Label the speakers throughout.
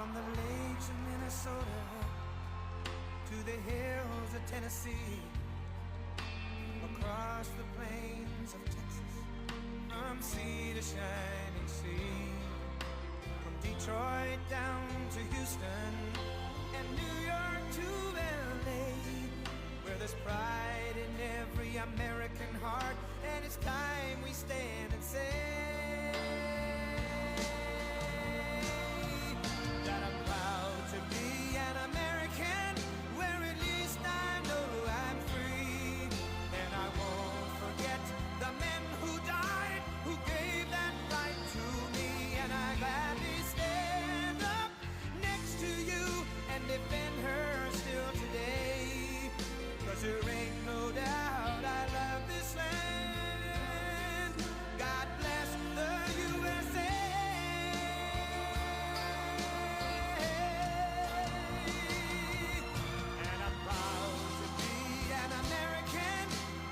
Speaker 1: From the lakes of Minnesota to the hills of Tennessee, across the plains of Texas, from sea to shining sea, from Detroit down to Houston and New York to LA, where there's pride in every American heart, and it's time we stand and say that I'm proud to be an American, where at least I know I'm free. And I won't forget the men who died, who gave that right to me. And I gladly stand up next to you and defend her still today. 'Cause there ain't no doubt I love this land. God bless the USA. And I'm proud to be an American,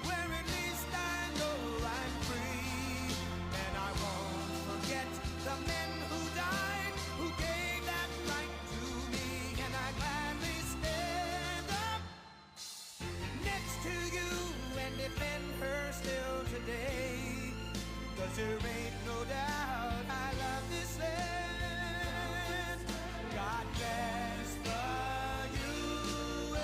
Speaker 1: where at least I know I'm free. And I won't forget the men who died, who gave that right to me. And I gladly stand up next to you and defend her still today. 'Cause there ain't no doubt I love this land. God bless the USA.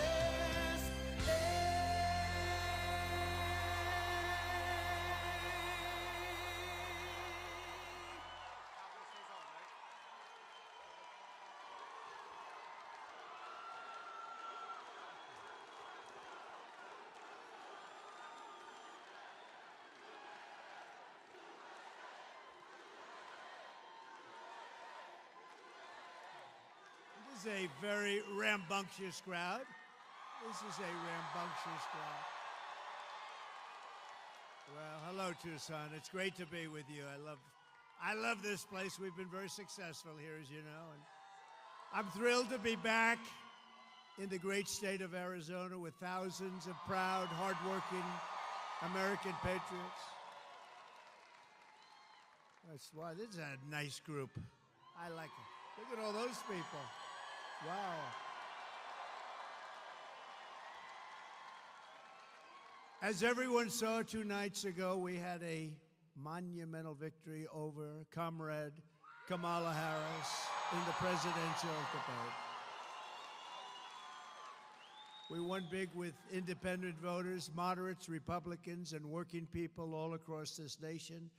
Speaker 2: This is a very rambunctious crowd. This is a rambunctious crowd. Well, hello, Tucson. It's great to be with you. I love this place. We've been very successful here, as you know. And I'm thrilled to be back in the great state of Arizona with thousands of proud, hardworking American patriots. That's why this is a nice group. I like it. Look at all those people. Wow. As everyone saw 2 nights ago, we had a monumental victory over Comrade Kamala Harris in the presidential debate. We won big with independent voters, moderates, Republicans, and working people all across this nation,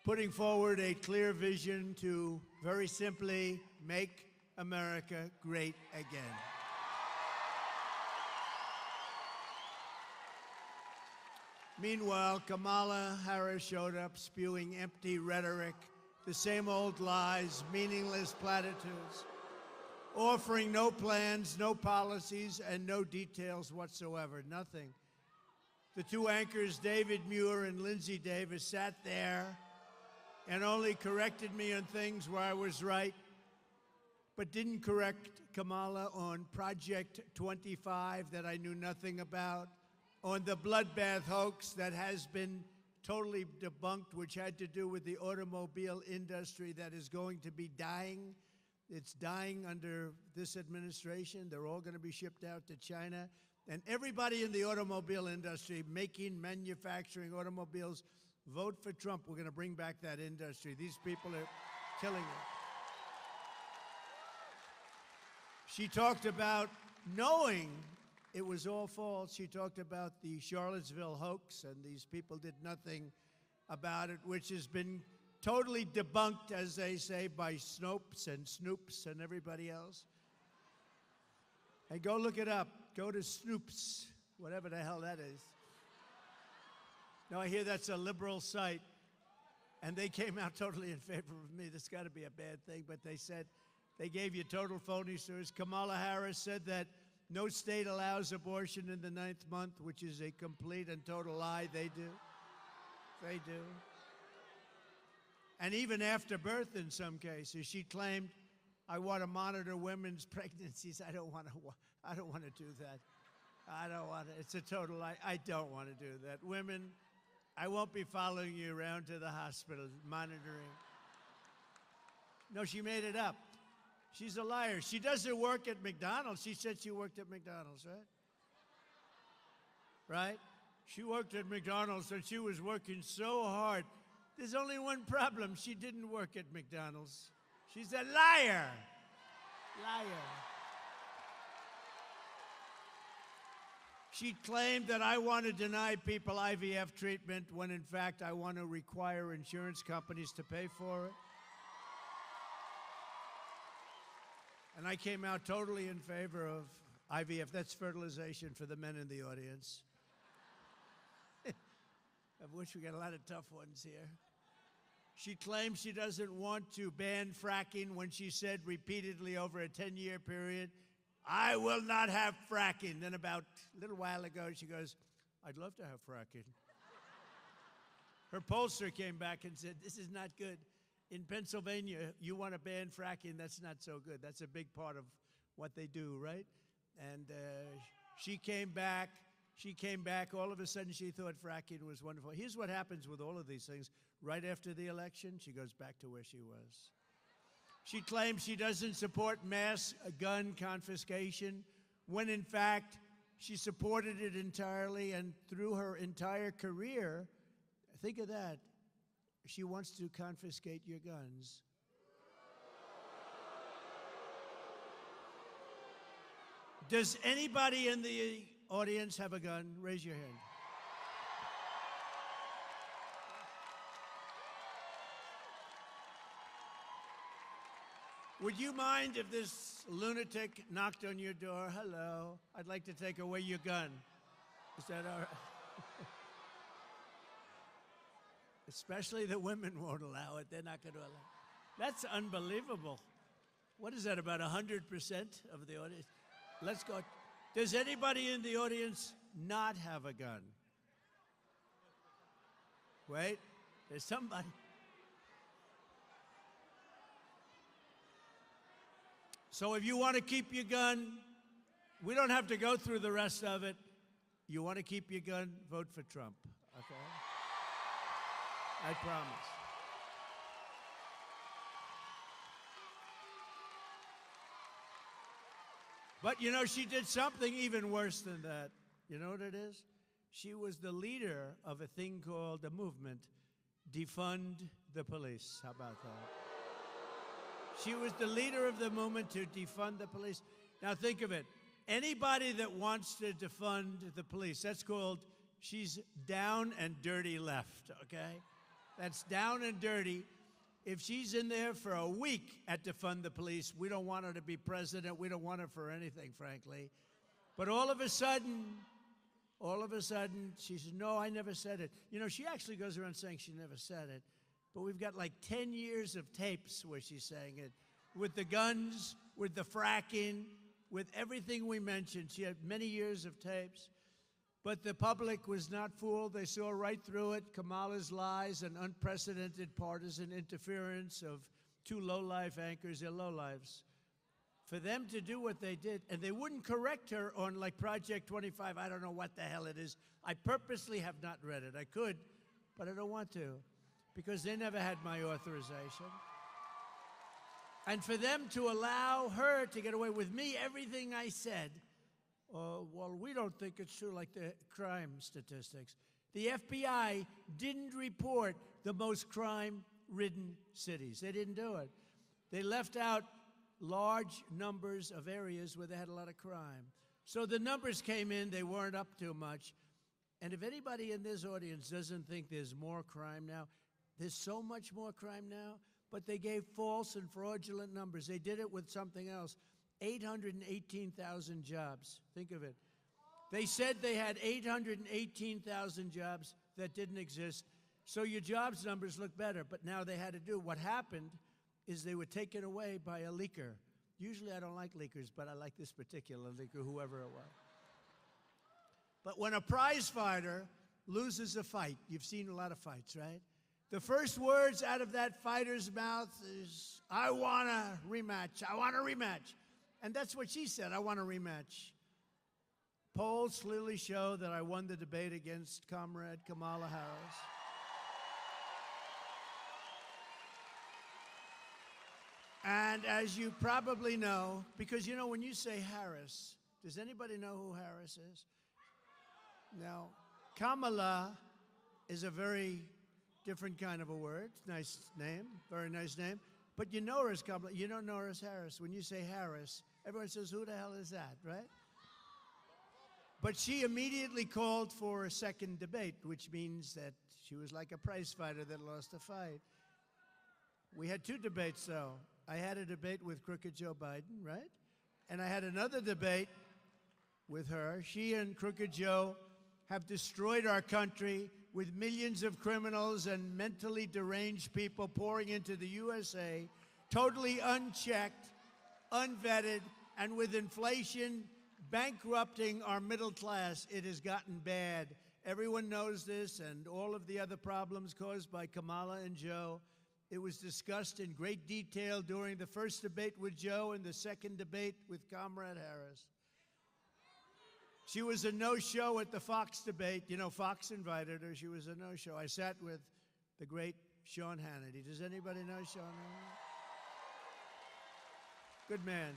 Speaker 2: putting forward a clear vision to, very simply, make America great again. Meanwhile, Kamala Harris showed up spewing empty rhetoric, the same old lies, meaningless platitudes, offering no plans, no policies, and no details whatsoever, nothing. The 2 anchors, David Muir and Lindsay Davis, sat there and only corrected me on things where I was right, but didn't correct Kamala on Project 25 that I knew nothing about, on the bloodbath hoax that has been totally debunked, which had to do with the automobile industry that is going to be dying. It's dying under this administration. They're all going to be shipped out to China. And everybody in the automobile industry making, manufacturing automobiles, vote for Trump. We're going to bring back that industry. These people are killing it. She talked about knowing it was all false. She talked about the Charlottesville hoax, and these people did nothing about it, which has been totally debunked, as they say, by Snopes and Snoops and everybody else. Hey, go look it up. Go to Snoops, whatever the hell that is. Now, I hear that's a liberal site, and they came out totally in favor of me. That's got to be a bad thing, but they said they gave you total phony stories. Kamala Harris said that no state allows abortion in the 9th month, which is a complete and total lie. They do. They do. And even after birth in some cases. She claimed, I want to monitor women's pregnancies. I don't want to do that. I don't want to. It's a total lie. I don't want to do that. Women, I won't be following you around to the hospital, monitoring. No, she made it up. She's a liar. She doesn't work at McDonald's. She said she worked at McDonald's, right? Right? She worked at McDonald's and she was working so hard. There's only one problem. She didn't work at McDonald's. She's a liar. Liar. She claimed that I want to deny people IVF treatment when in fact I want to require insurance companies to pay for it. And I came out totally in favor of IVF. That's fertilization for the men in the audience. I wish we got a lot of tough ones here. She claims she doesn't want to ban fracking when she said repeatedly over a 10-year period, I will not have fracking. Then about a little while ago, she goes, I'd love to have fracking. Her pollster came back and said, this is not good. In Pennsylvania, you want to ban fracking, that's not so good. That's a big part of what they do, right? And she came back, all of a sudden she thought fracking was wonderful. Here's what happens with all of these things. Right after the election, she goes back to where she was. She claims she doesn't support mass gun confiscation, when in fact she supported it entirely, and through her entire career, think of that, she wants to confiscate your guns. Does anybody in the audience have a gun? Raise your hand. Would you mind if this lunatic knocked on your door? Hello, I'd like to take away your gun. Is that all right? Especially the women won't allow it. They're not going to allow it. That's unbelievable. What is that, about 100% of the audience? Let's go. Does anybody in the audience not have a gun? Wait, there's somebody. So if you want to keep your gun, we don't have to go through the rest of it. You want to keep your gun, vote for Trump, okay? I promise. But you know, she did something even worse than that. You know what it is? She was the leader of a thing called a movement, Defund the Police. How about that? She was the leader of the movement to defund the police. Now think of it. Anybody that wants to defund the police, that's called, she's down and dirty left, okay? That's down and dirty. If she's in there for a week at defund the police, we don't want her to be president. We don't want her for anything, frankly. But all of a sudden, she says, no, I never said it. You know, she actually goes around saying she never said it. But we've got like 10 years of tapes where she's saying it. With the guns, with the fracking, with everything we mentioned. She had many years of tapes. But the public was not fooled. They saw right through it. Kamala's lies and unprecedented partisan interference of two low-life anchors. They're low-lives. For them to do what they did, and they wouldn't correct her on like Project 25. I don't know what the hell it is. I purposely have not read it. I could, but I don't want to, because they never had my authorization. And for them to allow her to get away with me, everything I said, well, we don't think it's true, like the crime statistics. The FBI didn't report the most crime-ridden cities. They didn't do it. They left out large numbers of areas where they had a lot of crime. So the numbers came in, they weren't up too much. And if anybody in this audience doesn't think there's more crime now, there's so much more crime now, but they gave false and fraudulent numbers. They did it with something else. 818,000 jobs. Think of it. They said they had 818,000 jobs that didn't exist. So your jobs numbers look better, but now they had to do. What happened is they were taken away by a leaker. Usually I don't like leakers, but I like this particular leaker, whoever it was. But when a prize fighter loses a fight, you've seen a lot of fights, right? The first words out of that fighter's mouth is, I want a rematch, I want a rematch. And that's what she said, I want a rematch. Polls clearly show that I won the debate against Comrade Kamala Harris. And as you probably know, because you know when you say Harris, does anybody know who Harris is? Now, Kamala is a very different kind of a word. Nice name, very nice name. But you know her as Kamala. You don't know her as Harris. When you say Harris, everyone says, who the hell is that, right? But she immediately called for a second debate, which means that she was like a prize fighter that lost a fight. We had two debates, though. I had a debate with Crooked Joe Biden, right? And I had another debate with her. She and Crooked Joe have destroyed our country with millions of criminals and mentally deranged people pouring into the USA, totally unchecked, unvetted, and with inflation bankrupting our middle class. It has gotten bad. Everyone knows this, and all of the other problems caused by Kamala and Joe. It was discussed in great detail during the first debate with Joe and the second debate with Comrade Harris. She was a no-show at the Fox debate. You know, Fox invited her. She was a no-show. I sat with the great Sean Hannity. Does anybody know Sean Hannity? Good man.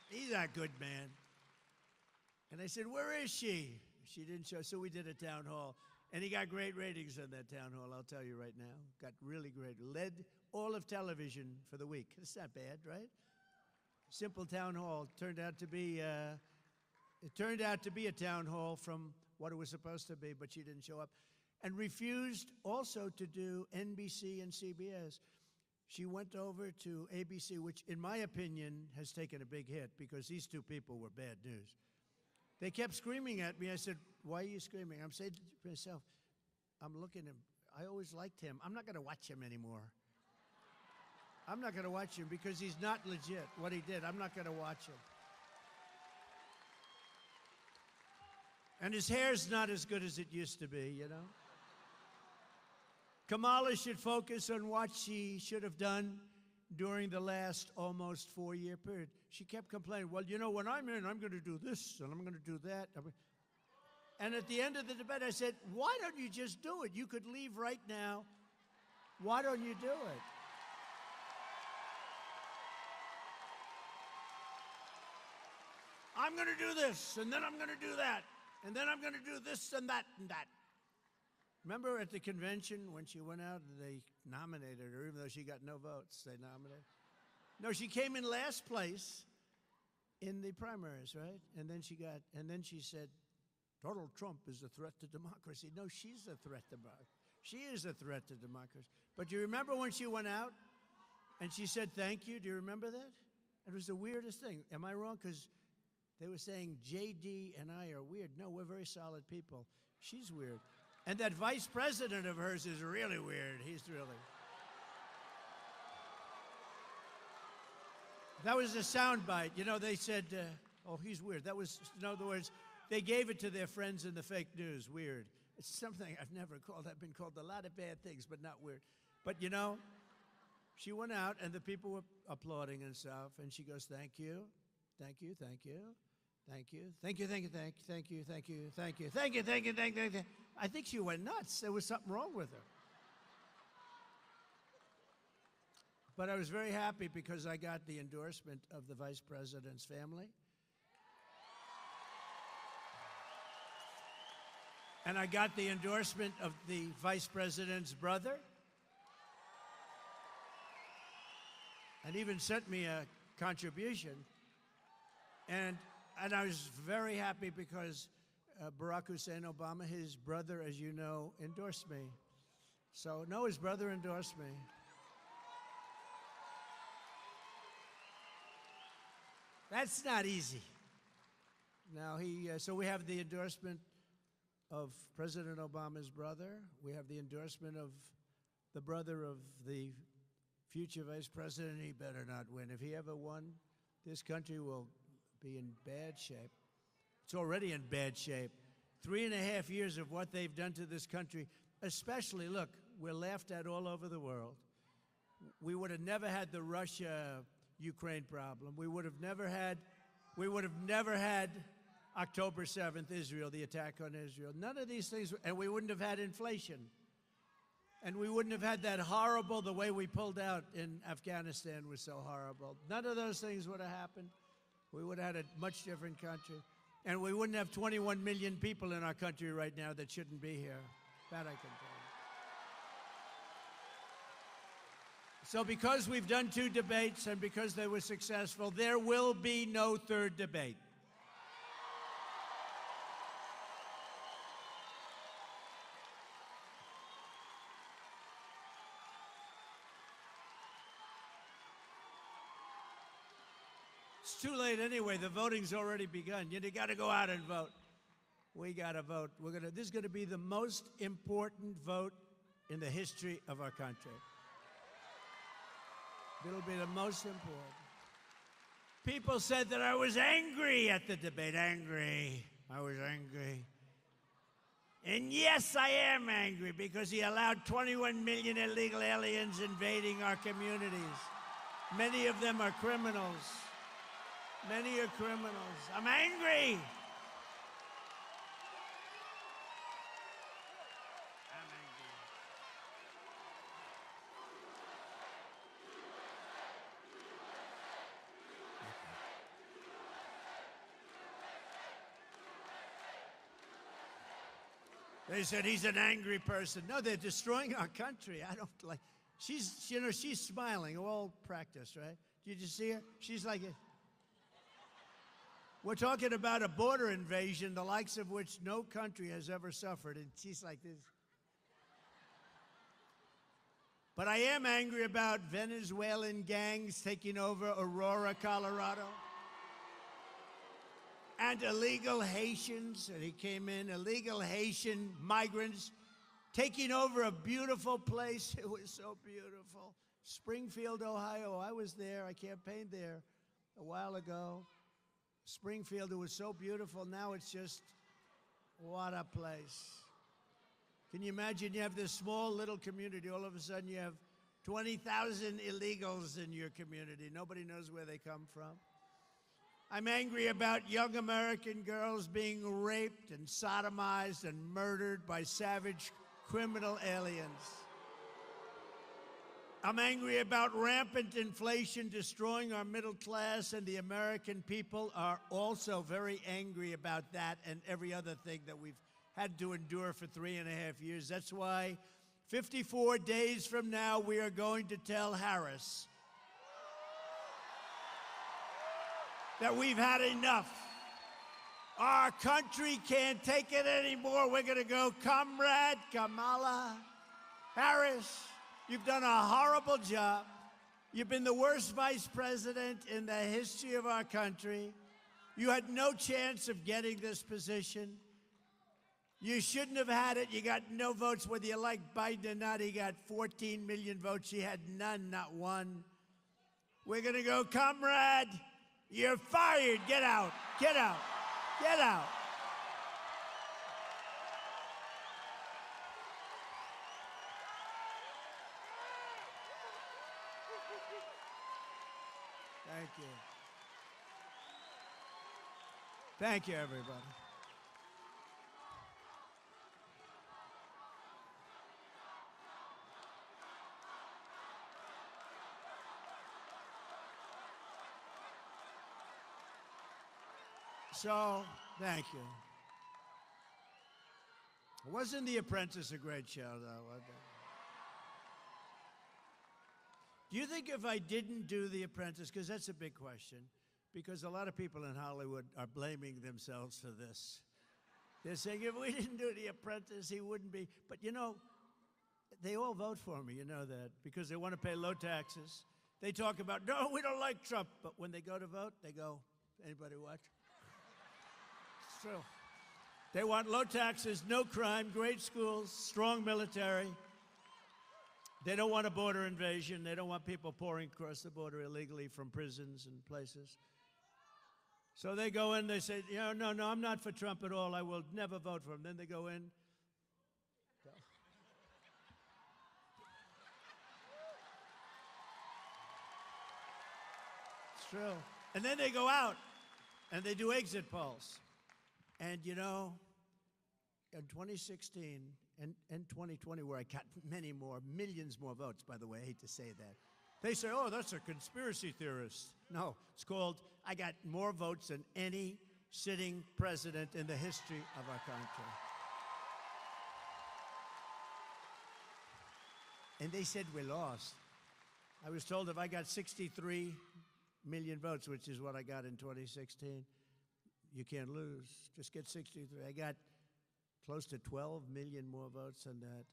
Speaker 2: He's a good man. And I said, where is she? She didn't show, so we did a town hall. And he got great ratings on that town hall, I'll tell you right now. Got really great. Led all of television for the week. It's not bad, right? Simple town hall. Turned out to be a town hall from what it was supposed to be, but she didn't show up. And refused also to do NBC and CBS. She went over to ABC, which in my opinion has taken a big hit because these two people were bad news. They kept screaming at me. I said, why are you screaming? I'm saying to myself, I'm looking at him. I always liked him. I'm not going to watch him anymore. I'm not going to watch him because he's not legit, what he did. I'm not going to watch him. And his hair's not as good as it used to be, you know? Kamala should focus on what she should have done during the last almost 4-year period. She kept complaining, well, you know, when I'm in, I'm going to do this, and I'm going to do that. And at the end of the debate, I said, why don't you just do it? You could leave right now. Why don't you do it? I'm going to do this, and then I'm going to do that, and then I'm going to do this and that and that. Remember at the convention when she went out and they nominated her, even though she got no votes, they nominated her? No, she came in last place in the primaries, right? And then she said, Donald Trump is a threat to democracy. No, she's a threat to democracy. She is a threat to democracy. But you remember when she went out and she said thank you? Do you remember that? It was the weirdest thing. Am I wrong? Because they were saying JD and I are weird. No, we're very solid people. She's weird. And that vice president of hers is really weird. He's really. That was a soundbite. You know, they said, oh, he's weird. That was, in other words, they gave it to their friends in the fake news. Weird. It's something I've never called. I've been called a lot of bad things, but not weird. But, you know, she went out and the people were applauding and stuff. And she goes, thank you, thank you, thank you. Thank you, thank you, thank you, thank you, thank you, thank you, thank you, thank you, thank you, thank you, thank you. I think she went nuts. There was something wrong with her. But I was very happy because I got the endorsement of the vice president's family. And I got the endorsement of the vice president's brother. And even sent me a contribution. And I was very happy because Barack Hussein Obama, his brother, as you know, endorsed me. So, no, his brother endorsed me. That's not easy. Now, so we have the endorsement of President Obama's brother. We have the endorsement of the brother of the future vice president. He better not win. If he ever won, this country will be in bad shape. It's already in bad shape. 3.5 years of what they've done to this country, especially, look, we're laughed at all over the world. We would have never had the Russia-Ukraine problem. We would have never had October 7th, Israel, the attack on Israel. None of these things, and we wouldn't have had inflation. And we wouldn't have had that horrible, the way we pulled out in Afghanistan was so horrible. None of those things would have happened. We would have had a much different country. And we wouldn't have 21 million people in our country right now that shouldn't be here. That I can tell you. So because we've done 2 debates and because they were successful, there will be no third debate. It's too late anyway. The voting's already begun. You got to go out and vote. We got to vote. This is going to be the most important vote in the history of our country. It'll be the most important. People said that I was angry at the debate. Angry. I was angry. And yes, I am angry because he allowed 21 million illegal aliens invading our communities. Many of them are criminals. Many are criminals. I'm angry. They said he's an angry person. No, they're destroying our country. I don't like. She's smiling. All practice, right? Did you see her? She's like, we're talking about a border invasion, the likes of which no country has ever suffered, and she's like this. But I am angry about Venezuelan gangs taking over Aurora, Colorado. And illegal Haitians, and he came in, illegal Haitian migrants taking over a beautiful place. It was so beautiful. Springfield, Ohio. I was there. I campaigned there a while ago. Springfield, it was so beautiful. Now it's just, what a place. Can you imagine you have this small little community. All of a sudden you have 20,000 illegals in your community. Nobody knows where they come from. I'm angry about young American girls being raped and sodomized and murdered by savage criminal aliens. I'm angry about rampant inflation destroying our middle class, and the American people are also very angry about that and every other thing that we've had to endure for 3.5 years. That's why 54 days from now, we are going to tell Harris that we've had enough. Our country can't take it anymore. We're going to go, Comrade Kamala Harris, you've done a horrible job. You've been the worst vice president in the history of our country. You had no chance of getting this position. You shouldn't have had it. You got no votes. Whether you like Biden or not, he got 14 million votes. She had none, not one. We're going to go, Comrade, you're fired. Get out. Get out. Get out. Thank you. Thank you, everybody. So, thank you. Wasn't The Apprentice a great show, though? Do you think if I didn't do The Apprentice, because that's a big question, because a lot of people in Hollywood are blaming themselves for this. They're saying, if we didn't do The Apprentice, he wouldn't be. But, you know, they all vote for me, you know that, because they want to pay low taxes. They talk about, no, we don't like Trump. But when they go to vote, they go, anybody watch? It's true. They want low taxes, no crime, great schools, strong military. They don't want a border invasion. They don't want people pouring across the border illegally from prisons and places. So they go in, they say, no, I'm not for Trump at all. I will never vote for him. Then they go in. It's true. And then they go out and they do exit polls. And, you know, in 2016 and 2020, where I got many more, millions more votes, by the way, I hate to say that. They say, oh, that's a conspiracy theorist. No, it's called, I got more votes than any sitting president in the history of our country. And they said we lost. I was told if I got 63 million votes, which is what I got in 2016, you can't lose. Just get 63. I got close to 12 million more votes than that,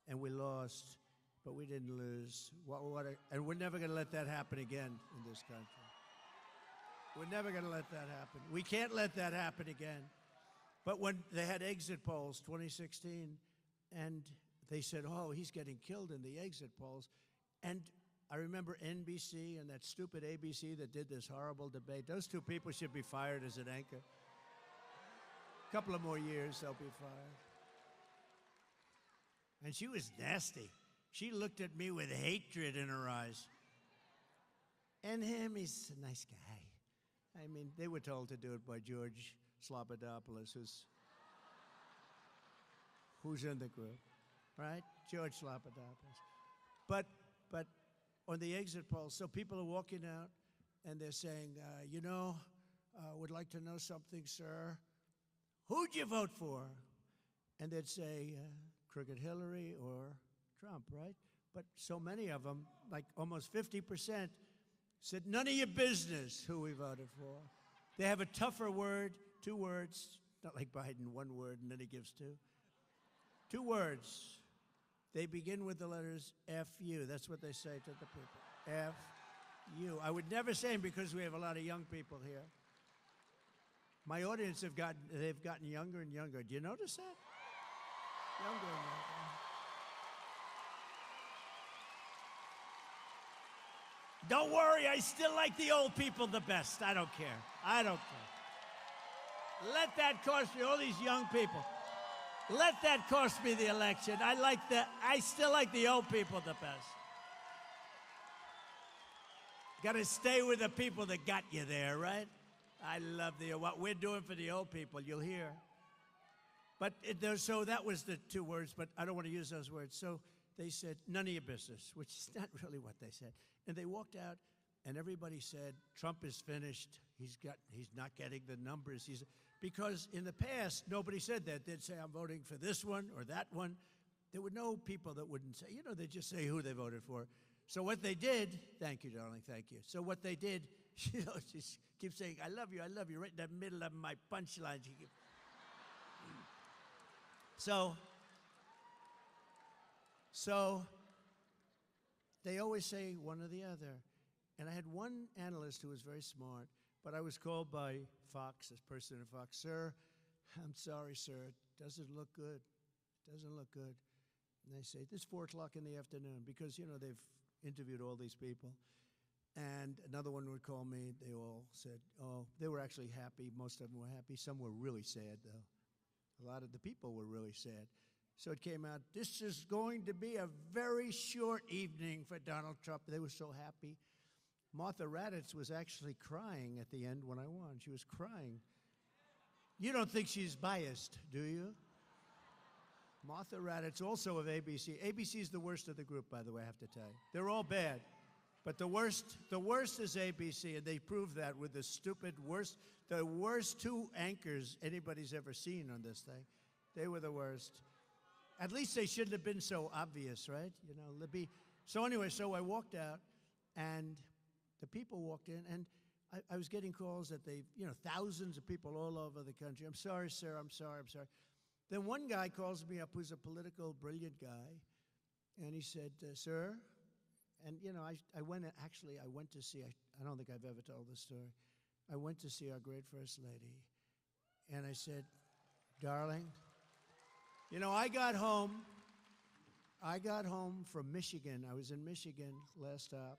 Speaker 2: and we lost, but we didn't lose. And we're never going to let that happen again in this country. We're never going to let that happen. We can't let that happen again. But when they had exit polls, 2016, and they said, oh, he's getting killed in the exit polls, and I remember NBC and that stupid ABC that did this horrible debate. Those two people should be fired as an anchor. A couple of more years, they'll be fired. And she was nasty. She looked at me with hatred in her eyes. And him, he's a nice guy. I mean, they were told to do it by George Slobodanopoulos, who's in the group, right? George Slobodanopoulos. But on the exit polls, so people are walking out and they're saying, would like to know something, sir. Who'd you vote for? And they'd say, Crooked Hillary or Trump, right? But so many of them, like almost 50%, said, none of your business who we voted for. They have a tougher word, 2 words, not like Biden, 1 word, and then he gives 2. 2 words. They begin with the letters F-U. That's what they say to the people. F-U. I would never say them because we have a lot of young people here. My audience they've gotten younger and younger. Do you notice that? Younger and younger. Don't worry, I still like the old people the best. I don't care. I don't care. Let that cost me, all these young people. Let that cost me the election. I still like the old people the best. Got to stay with the people that got you there, right? I love what we're doing for the old people, you'll hear. But so that was the 2 words, but I don't want to use those words. So they said, none of your business, which is not really what they said. And they walked out, and everybody said, Trump is finished. He's not getting the numbers. Because in the past, nobody said that. They'd say, I'm voting for this one or that one. There were no people that wouldn't say, they'd just say who they voted for. So what they did, thank you, darling, thank you. So what they did, just keep saying, I love you, right in the middle of my punchlines. So they always say one or the other. And I had one analyst who was very smart, but I was called by Fox, this person at Fox, sir, I'm sorry, sir, it doesn't look good. It doesn't look good. And they say, it's 4 o'clock in the afternoon, because, they've interviewed all these people. And another one would call me. They all said, oh, they were actually happy. Most of them were happy. Some were really sad, though. A lot of the people were really sad. So it came out, this is going to be a very short evening for Donald Trump. They were so happy. Martha Raddatz was actually crying at the end when I won. She was crying. You don't think she's biased, do you? Martha Raddatz, also of ABC. ABC is the worst of the group, by the way, I have to tell you. They're all bad. But the worst is ABC, and they proved that with the worst 2 anchors anybody's ever seen on this thing. They were the worst. At least they shouldn't have been so obvious, right? So anyway, so I walked out, and the people walked in, and I was getting calls that thousands of people all over the country. I'm sorry, sir, I'm sorry. Then one guy calls me up who's a political, brilliant guy, and he said, sir, and I went to see, I don't think I've ever told this story. I went to see our great First Lady, and I said, darling, I got home from Michigan. I was in Michigan last stop.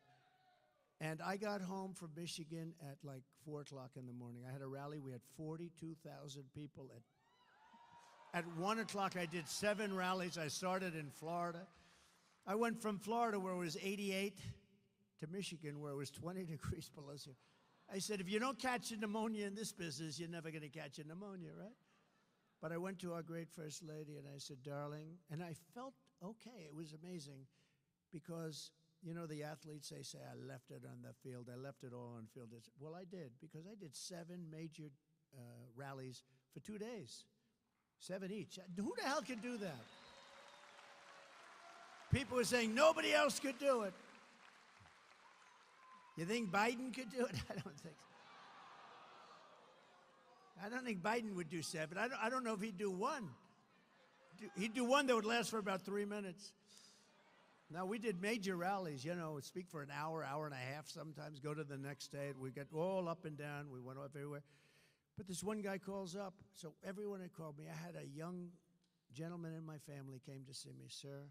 Speaker 2: And I got home from Michigan at like 4 o'clock in the morning. I had a rally. We had 42,000 people. At 1 o'clock, I did 7 rallies. I started in Florida. I went from Florida, where it was 88, to Michigan, where it was 20 degrees below zero. I said, if you don't catch a pneumonia in this business, you're never going to catch a pneumonia, right? But I went to our great First Lady and I said, darling, and I felt okay. It was amazing because, you know, the athletes, they say, I left it on the field. I left it all on the field. Well, I did, because I did 7 major rallies for 2 days, 7 each. Who the hell could do that? People were saying nobody else could do it. You think Biden could do it? I don't think so. I don't think Biden would do 7. I don't know if he'd do 1. He'd do 1 that would last for about 3 minutes. Now, we did major rallies, you know, speak for an hour, hour and a half sometimes, go to the next state. We got all up and down. We went off everywhere. But this one guy calls up. So everyone had called me. I had a young gentleman in my family came to see me. Sir,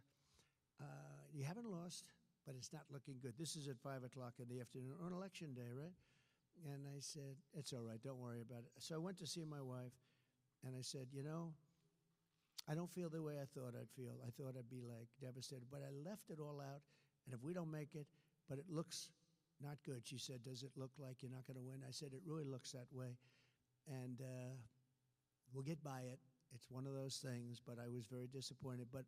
Speaker 2: you haven't lost, but it's not looking good. This is at 5 o'clock in the afternoon on election day, right? And I said, it's all right, don't worry about it. So I went to see my wife, and I said, you know, I don't feel the way I thought I'd feel. I thought I'd be like devastated, but I left it all out, and if we don't make it, but it looks not good. She said, does it look like you're not going to win? I said, it really looks that way, and we'll get by it. It's one of those things, but I was very disappointed. But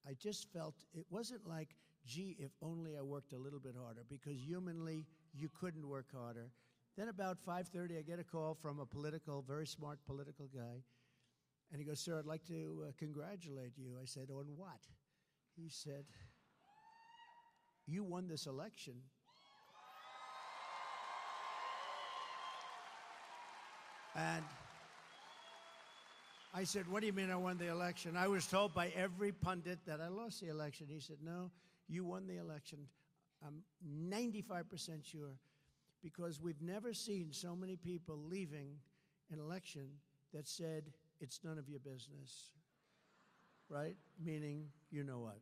Speaker 2: I just felt it wasn't like, gee, if only I worked a little bit harder, because humanly, you couldn't work harder. Then about 5:30, I get a call from a very smart political guy, and he goes, sir, I'd like to congratulate you. I said, on what? He said, you won this election. And I said, what do you mean I won the election? I was told by every pundit that I lost the election. He said, no, you won the election. I'm 95% sure, because we've never seen so many people leaving an election that said, it's none of your business, right? Meaning, you know what?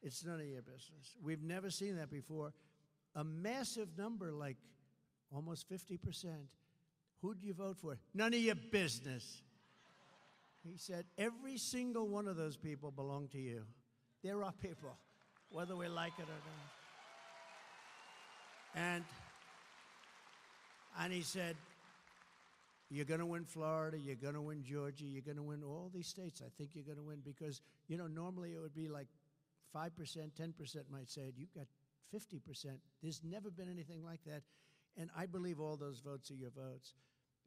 Speaker 2: It's none of your business. We've never seen that before. A massive number, like almost 50%. Who'd you vote for? None of your business. He said, every single one of those people belong to you. They're our people, whether we like it or not. And he said, you're going to win Florida, you're going to win Georgia, you're going to win all these states. I think you're going to win because, you know, normally it would be like 5%, 10% might say it. You've got 50%. There's never been anything like that. And I believe all those votes are your votes.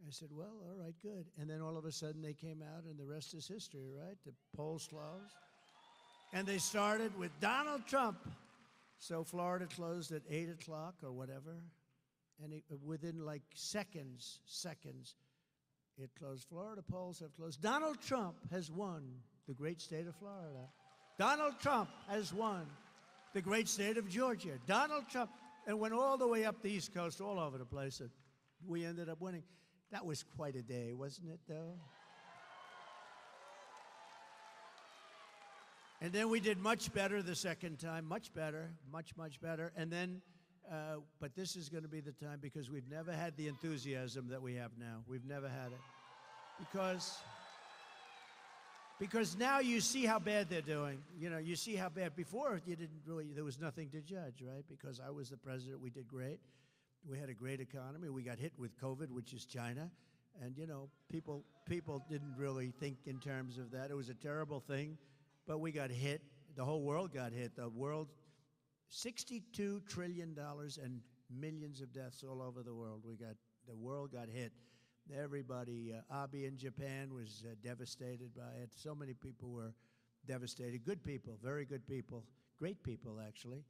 Speaker 2: I said, well, all right, good. And then all of a sudden they came out and the rest is history, right? The polls closed. And they started with Donald Trump. So Florida closed at 8 o'clock or whatever. And within like seconds, it closed. Florida polls have closed. Donald Trump has won the great state of Florida. Donald Trump has won the great state of Georgia. Donald Trump, and went all the way up the East Coast, all over the place. And we ended up winning. That was quite a day, wasn't it, though? And then we did much better the second time, much better, much better. And then, but this is going to be the time, because we've never had the enthusiasm that we have now. We've never had it. Because now you see how bad they're doing. You know, you see how bad. Before, you didn't really, there was nothing to judge, right? Because I was the president, we did great. We had a great economy. We got hit with COVID, which is China. And, you know, people didn't really think in terms of that. It was a terrible thing, but we got hit. The whole world got hit. The world, $62 trillion and millions of deaths all over the world. The world got hit. Everybody, Abe in Japan was devastated by it. So many people were devastated. Good people, very good people, great people, actually.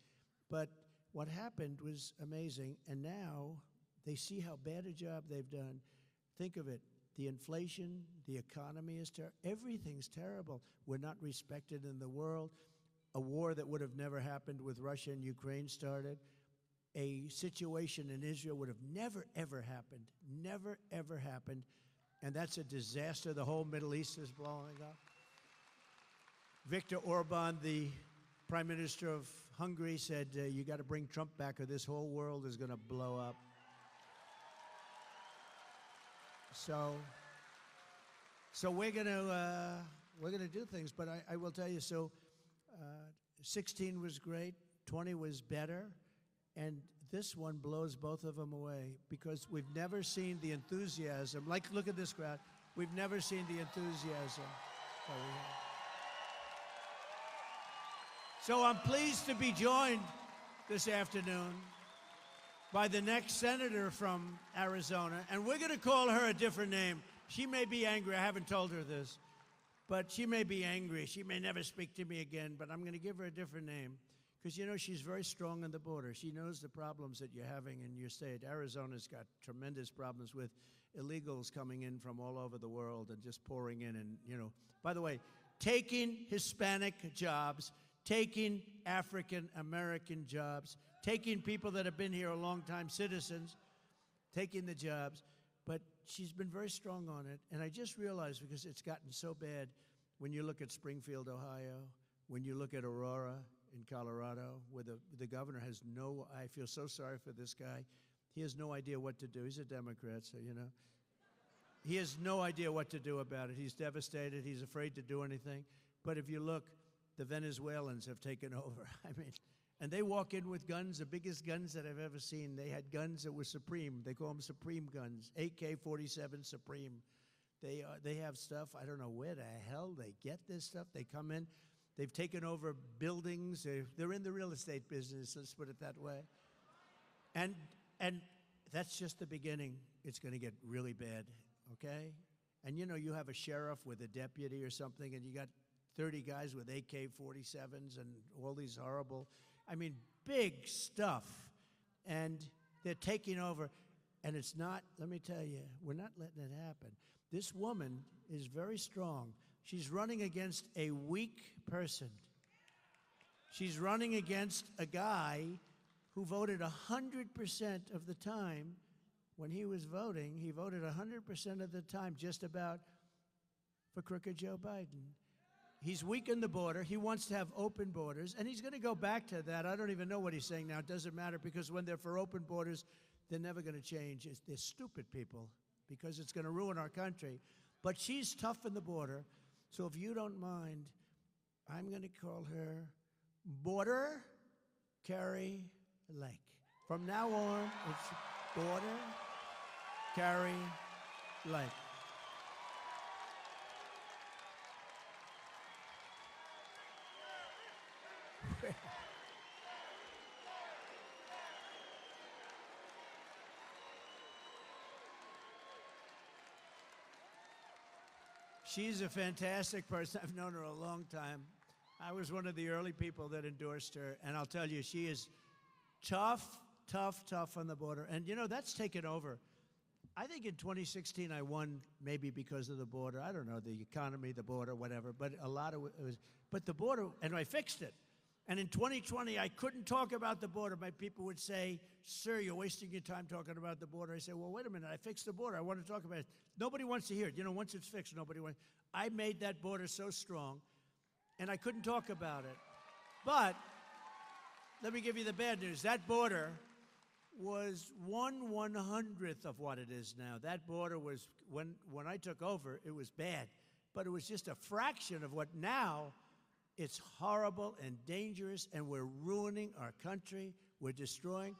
Speaker 2: But what happened was amazing, and now they see how bad a job they've done. Think of it. The inflation, the economy is terrible. Everything's terrible. We're not respected in the world. A war that would have never happened with Russia and Ukraine started. A situation in Israel would have never, ever happened. Never, ever happened. And that's a disaster. The whole Middle East is blowing up. Viktor Orban, the Prime Minister of Hungary, said, you got to bring Trump back or this whole world is going to blow up. So we're going to do things, but I will tell you, 16 was great, 20 was better, and this one blows both of them away, because we've never seen the enthusiasm. Like, look at this crowd. We've never seen the enthusiasm that we have. So I'm pleased to be joined this afternoon by the next senator from Arizona, and we're going to call her a different name. She may be angry. I haven't told her this, but she may be angry. She may never speak to me again, but I'm going to give her a different name because, you know, she's very strong on the border. She knows the problems that you're having in your state. Arizona's got tremendous problems with illegals coming in from all over the world and just pouring in and, you know, by the way, taking Hispanic jobs, taking African-American jobs, taking people that have been here a long time, citizens, taking the jobs. But she's been very strong on it. And I just realized, because it's gotten so bad, when you look at Springfield, Ohio, when you look at Aurora in Colorado, where the governor has no, I feel so sorry for this guy. He has no idea what to do. He's a Democrat, so, you know. He has no idea what to do about it. He's devastated. He's afraid to do anything. But if you look, the Venezuelans have taken over. I mean, and they walk in with guns, the biggest guns that I've ever seen. They had guns that were Supreme. They call them Supreme guns, AK-47 Supreme. They have stuff, I don't know where the hell they get this stuff. They come in. They've taken over buildings. They're in the real estate business, let's put it that way. And that's just the beginning. It's going to get really bad, okay? And, you know, you have a sheriff with a deputy or something, and you got 30 guys with AK-47s and all these horrible, I mean, big stuff. And they're taking over. And it's not, let me tell you, we're not letting it happen. This woman is very strong. She's running against a weak person. She's running against a guy who voted 100% of the time when he was voting. He voted 100% of the time just about for crooked Joe Biden. He's weakened the border. He wants to have open borders, and he's going to go back to that. I don't even know what he's saying now. It doesn't matter, because when they're for open borders, they're never going to change. They're stupid people, because it's going to ruin our country. But she's tough in the border, so if you don't mind, I'm going to call her Border Carrie Lake. From now on, it's Border Carrie Lake. She's a fantastic person. I've known her a long time. I was one of the early people that endorsed her, and I'll tell you, she is tough, tough, tough on the border. And, you know, that's taken over. I think in 2016 I won maybe because of the border. I don't know, the economy, the border, whatever, but a lot of it was, but the border, and I fixed it. And in 2020, I couldn't talk about the border. My people would say, sir, you're wasting your time talking about the border. I said, well, wait a minute, I fixed the border. I want to talk about it. Nobody wants to hear it. You know, once it's fixed, nobody wants. I made that border so strong, and I couldn't talk about it. But let me give you the bad news. That border was 1/100th of what it is now. That border was, when I took over, it was bad. But it was just a fraction of what now. It's horrible and dangerous, and we're ruining our country. We're destroying.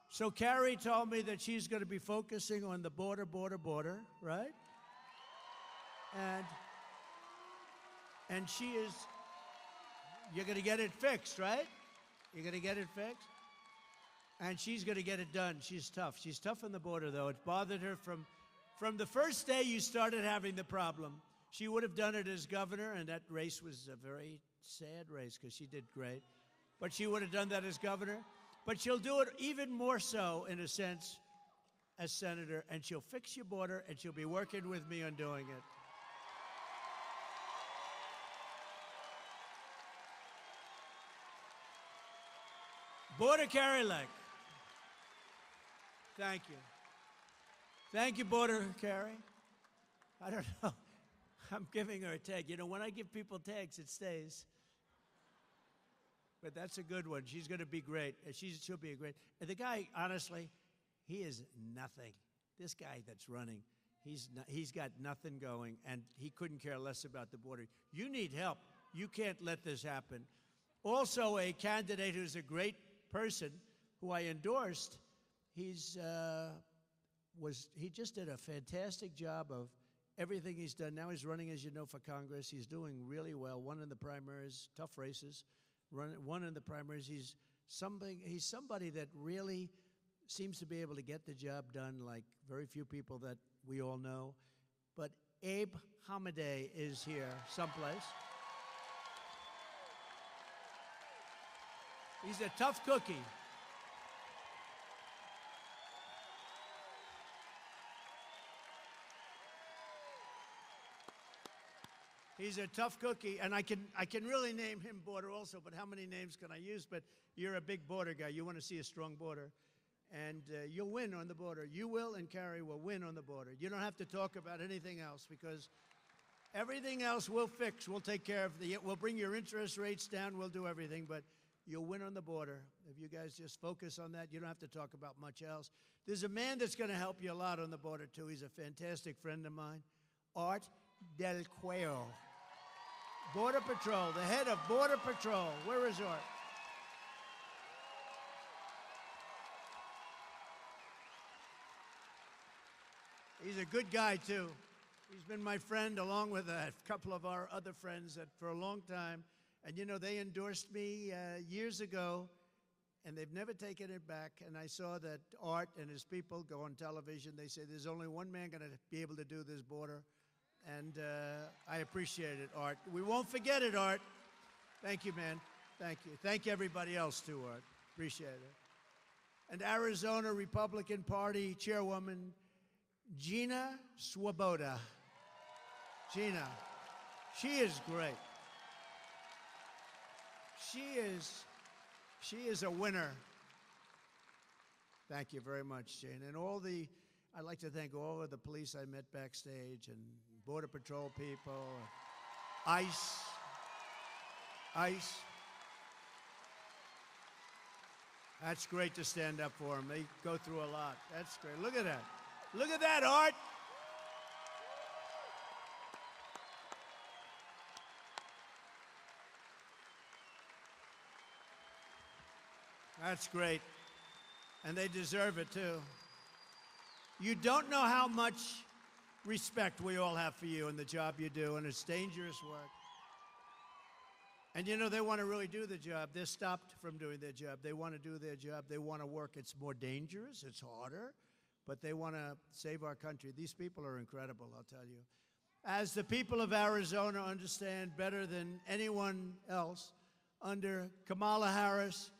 Speaker 2: So Carrie told me that she's going to be focusing on the border, right? And she is, you're going to get it fixed, right? You're going to get it fixed? And she's going to get it done. She's tough. She's tough on the border, though. It bothered her from the first day you started having the problem. She would have done it as governor, and that race was a very sad race because she did great. But she would have done that as governor. But she'll do it even more so, in a sense, as senator, and she'll fix your border, and she'll be working with me on doing it. Border Carrie Lake. Thank you. Thank you, Border Carrie. I don't know. I'm giving her a tag. You know, when I give people tags, it stays. But that's a good one. She's going to be great. She'll be a great. And the guy, honestly, he is nothing. This guy that's running, he's got nothing going, and he couldn't care less about the border. You need help. You can't let this happen. Also, a candidate who's a great person, who I endorsed, he just did a fantastic job of everything he's done. Now he's running, as you know, for Congress. He's doing really well. Won in the primaries, tough races. Won in the primaries. He's somebody that really seems to be able to get the job done like very few people that we all know. But Abe Hamadeh is here someplace. He's a tough cookie. He's a tough cookie, and I can really name him border also, but how many names can I use? But you're a big border guy. You want to see a strong border, and you'll win on the border. You will, and Carrie will win on the border. You don't have to talk about anything else, because everything else we'll fix. We'll take care of we'll bring your interest rates down. We'll do everything, but you'll win on the border. If you guys just focus on that, you don't have to talk about much else. There's a man that's going to help you a lot on the border, too. He's a fantastic friend of mine, Art Del Cuello. Border Patrol, the head of Border Patrol. Where is Art? He's a good guy, too. He's been my friend along with a couple of our other friends that for a long time. And, you know, they endorsed me years ago, and they've never taken it back. And I saw that Art and his people go on television. They say there's only one man going to be able to do this border. And I appreciate it, Art. We won't forget it, Art. Thank you, man. Thank you. Thank everybody else, too, Art. Appreciate it. And Arizona Republican Party Chairwoman Gina Swoboda. Gina, she is great. She is a winner. Thank you very much, Jane. And I'd like to thank all of the police I met backstage and Border Patrol people, ICE. That's great to stand up for them. They go through a lot. That's great. Look at that. Look at that, Art. That's great. And they deserve it, too. You don't know how much respect we all have for you and the job you do, and it's dangerous work. And you know, they want to really do the job. They're stopped from doing their job. They want to do their job. They want to work. It's more dangerous. It's harder. But they want to save our country. These people are incredible, I'll tell you. As the people of Arizona understand better than anyone else, under Kamala Harris,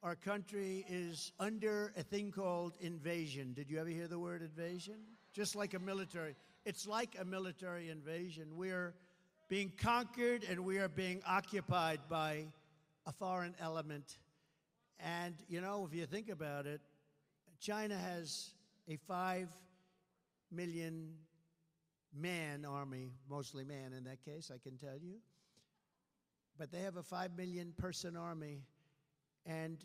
Speaker 2: our country is under a thing called invasion. Did you ever hear the word invasion? Just like a military. It's like a military invasion. We're being conquered and we are being occupied by a foreign element. And, you know, if you think about it, China has a 5 million man army, mostly man in that case, I can tell you. But they have a 5 million person army. And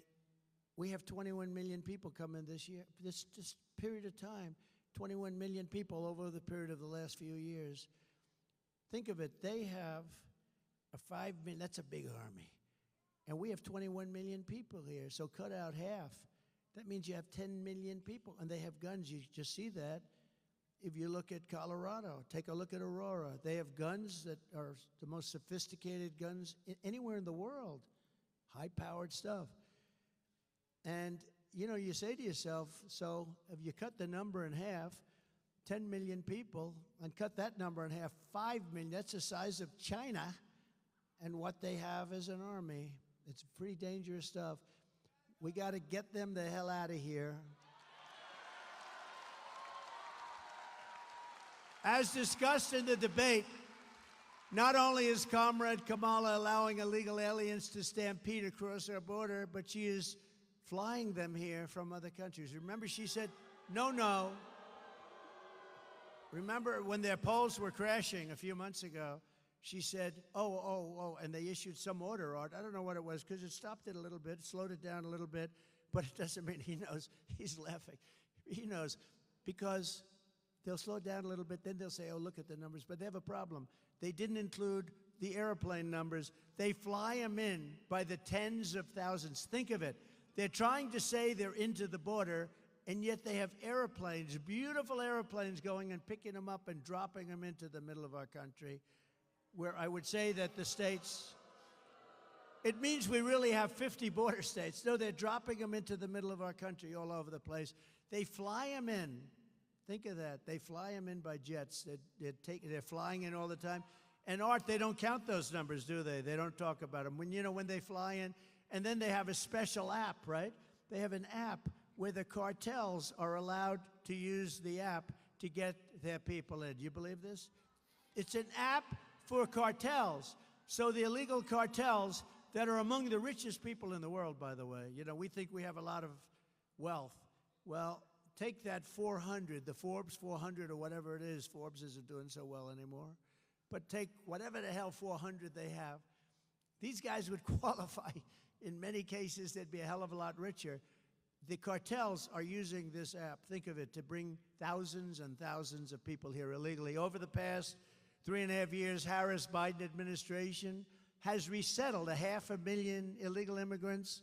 Speaker 2: we have 21 million people coming this year. This period of time, 21 million people over the period of the last few years. Think of it, they have a 5 million, that's a big army. And we have 21 million people here, so cut out half. That means you have 10 million people, and they have guns. You just see that. If you look at Colorado, take a look at Aurora. They have guns that are the most sophisticated guns anywhere in the world. High-powered stuff. And, you know, you say to yourself, so if you cut the number in half, 10 million people, and cut that number in half, 5 million, that's the size of China, and what they have as an army. It's pretty dangerous stuff. We got to get them the hell out of here. As discussed in the debate, not only is Comrade Kamala allowing illegal aliens to stampede across our border, but she is flying them here from other countries. Remember, she said, no, no. Remember when their polls were crashing a few months ago, she said, oh, and they issued some order, Art. I don't know what it was, because it stopped it a little bit, slowed it down a little bit, but it doesn't mean he knows. He's laughing. He knows, because they'll slow it down a little bit, then they'll say, oh, look at the numbers. But they have a problem. They didn't include the airplane numbers. They fly them in by the tens of thousands. Think of it. They're trying to say they're into the border, and yet they have airplanes, beautiful airplanes, going and picking them up and dropping them into the middle of our country, where I would say that the states, it means we really have 50 border states. No, they're dropping them into the middle of our country all over the place. They fly them in. Think of that. They fly them in by jets. They're flying in all the time. And Art, they don't count those numbers, do they? They don't talk about them. When they fly in, and then they have a special app, right? They have an app where the cartels are allowed to use the app to get their people in. You believe this? It's an app for cartels. So the illegal cartels that are among the richest people in the world, by the way. We think we have a lot of wealth. Well, take that 400, the Forbes 400 or whatever it is. Forbes isn't doing so well anymore. But take whatever the hell 400 they have. These guys would qualify. In many cases, they'd be a hell of a lot richer. The cartels are using this app, think of it, to bring thousands and thousands of people here illegally. Over the past 3.5 years, Harris-Biden administration has resettled 500,000 illegal immigrants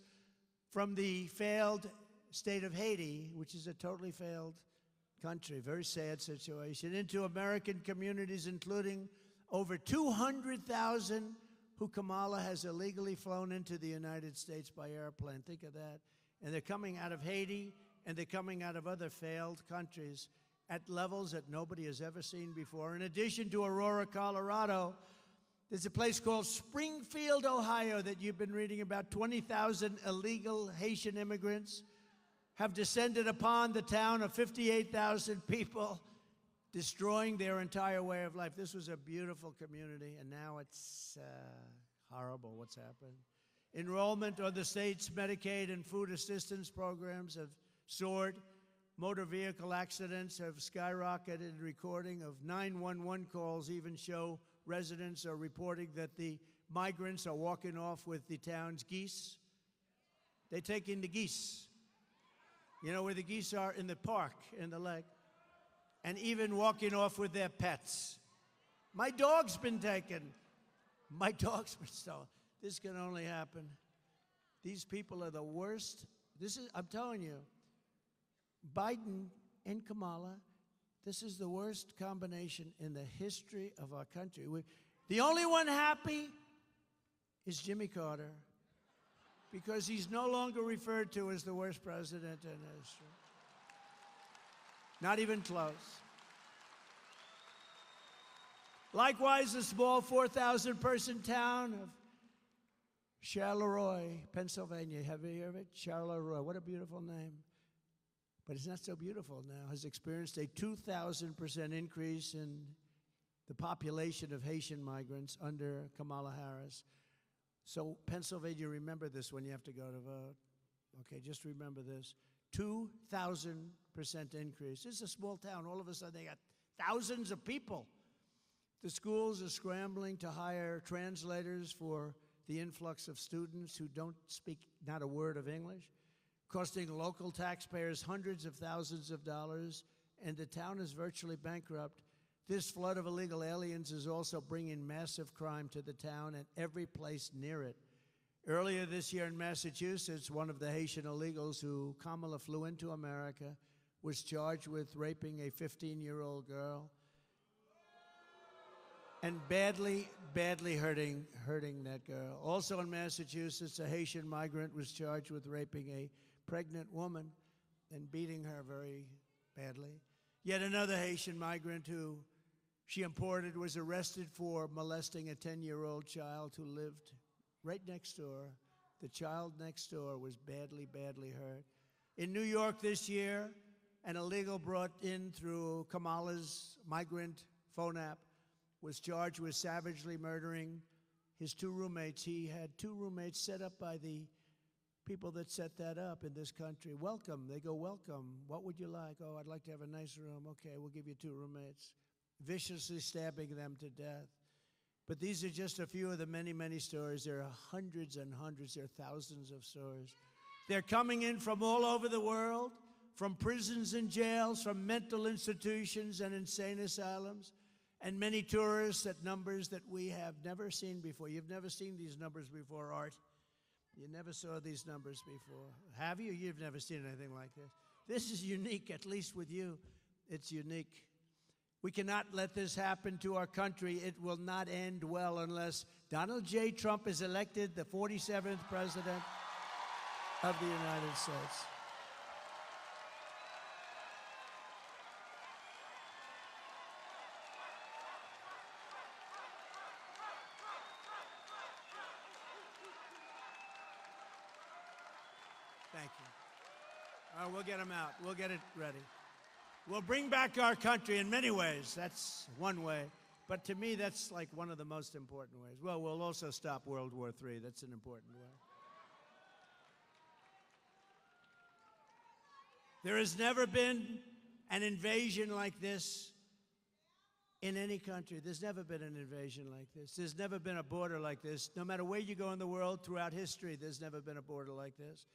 Speaker 2: from the failed state of Haiti, which is a totally failed country, very sad situation, into American communities, including over 200,000 who Kamala has illegally flown into the United States by airplane. Think of that. And they're coming out of Haiti, and they're coming out of other failed countries at levels that nobody has ever seen before. In addition to Aurora, Colorado, there's a place called Springfield, Ohio, that you've been reading about. 20,000 illegal Haitian immigrants have descended upon the town of 58,000 people, destroying their entire way of life. This was a beautiful community, and now it's horrible what's happened. Enrollment on the state's Medicaid and food assistance programs have soared. Motor vehicle accidents have skyrocketed. Recording of 911 calls even show residents are reporting that the migrants are walking off with the town's geese. They take in the geese. You know where the geese are? In the park, in the lake. And even walking off with their pets. My dog's been taken. My dog's been stolen. This can only happen. These people are the worst. I'm telling you, Biden and Kamala, this is the worst combination in the history of our country. The only one happy is Jimmy Carter, because he's no longer referred to as the worst president in history. Not even close. Likewise, the small 4,000-person town of Charleroi, Pennsylvania. Have you heard of it? Charleroi. What a beautiful name. But it's not so beautiful now. Has experienced a 2,000% increase in the population of Haitian migrants under Kamala Harris. So Pennsylvania, remember this when you have to go to vote. Okay, just remember this. 2,000% increase. This is a small town. All of a sudden, they got thousands of people. The schools are scrambling to hire translators for the influx of students who don't speak not a word of English, costing local taxpayers hundreds of thousands of dollars, and the town is virtually bankrupt. This flood of illegal aliens is also bringing massive crime to the town and every place near it. Earlier this year in Massachusetts, one of the Haitian illegals who Kamala flew into America was charged with raping a 15-year-old girl and badly hurting that girl. Also in Massachusetts, a Haitian migrant was charged with raping a pregnant woman and beating her very badly. Yet another Haitian migrant who she imported was arrested for molesting a 10-year-old child who lived right next door. The child next door was badly hurt. In New York this year, an illegal brought in through Kamala's migrant phone app was charged with savagely murdering his two roommates. He had two roommates set up by the people that set that up in this country. Welcome. They go, welcome. What would you like? Oh, I'd like to have a nice room. Okay, we'll give you two roommates. Viciously stabbing them to death. But these are just a few of the many stories. There are hundreds and hundreds. There are thousands of stories. They're coming in from all over the world, from prisons and jails, from mental institutions and insane asylums, and many tourists at numbers that we have never seen before. You've never seen these numbers before, Art. You never saw these numbers before. Have you? You've never seen anything like this. This is unique, at least with you. It's unique. We cannot let this happen to our country. It will not end well unless Donald J. Trump is elected the 47th President of the United States. Thank you. All right, we'll get him out. We'll get it ready. We'll bring back our country in many ways. That's one way. But to me, that's like one of the most important ways. Well, we'll also stop World War III. That's an important way. There has never been an invasion like this in any country. There's never been an invasion like this. There's never been a border like this. No matter where you go in the world, throughout history, there's never been a border like this.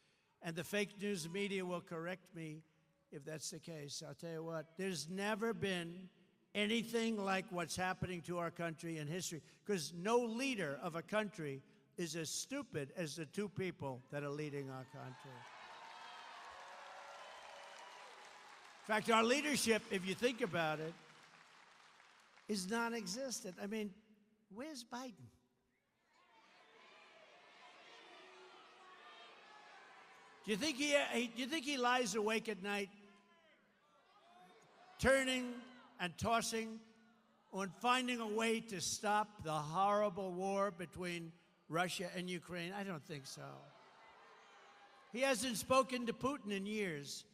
Speaker 2: And the fake news media will correct me if that's the case. I'll tell you what, there's never been anything like what's happening to our country in history, because no leader of a country is as stupid as the two people that are leading our country. In fact, our leadership, if you think about it, is non-existent. I mean, where's Biden? Do you think he lies awake at night, turning and tossing on finding a way to stop the horrible war between Russia and Ukraine? I don't think so. He hasn't spoken to Putin in years.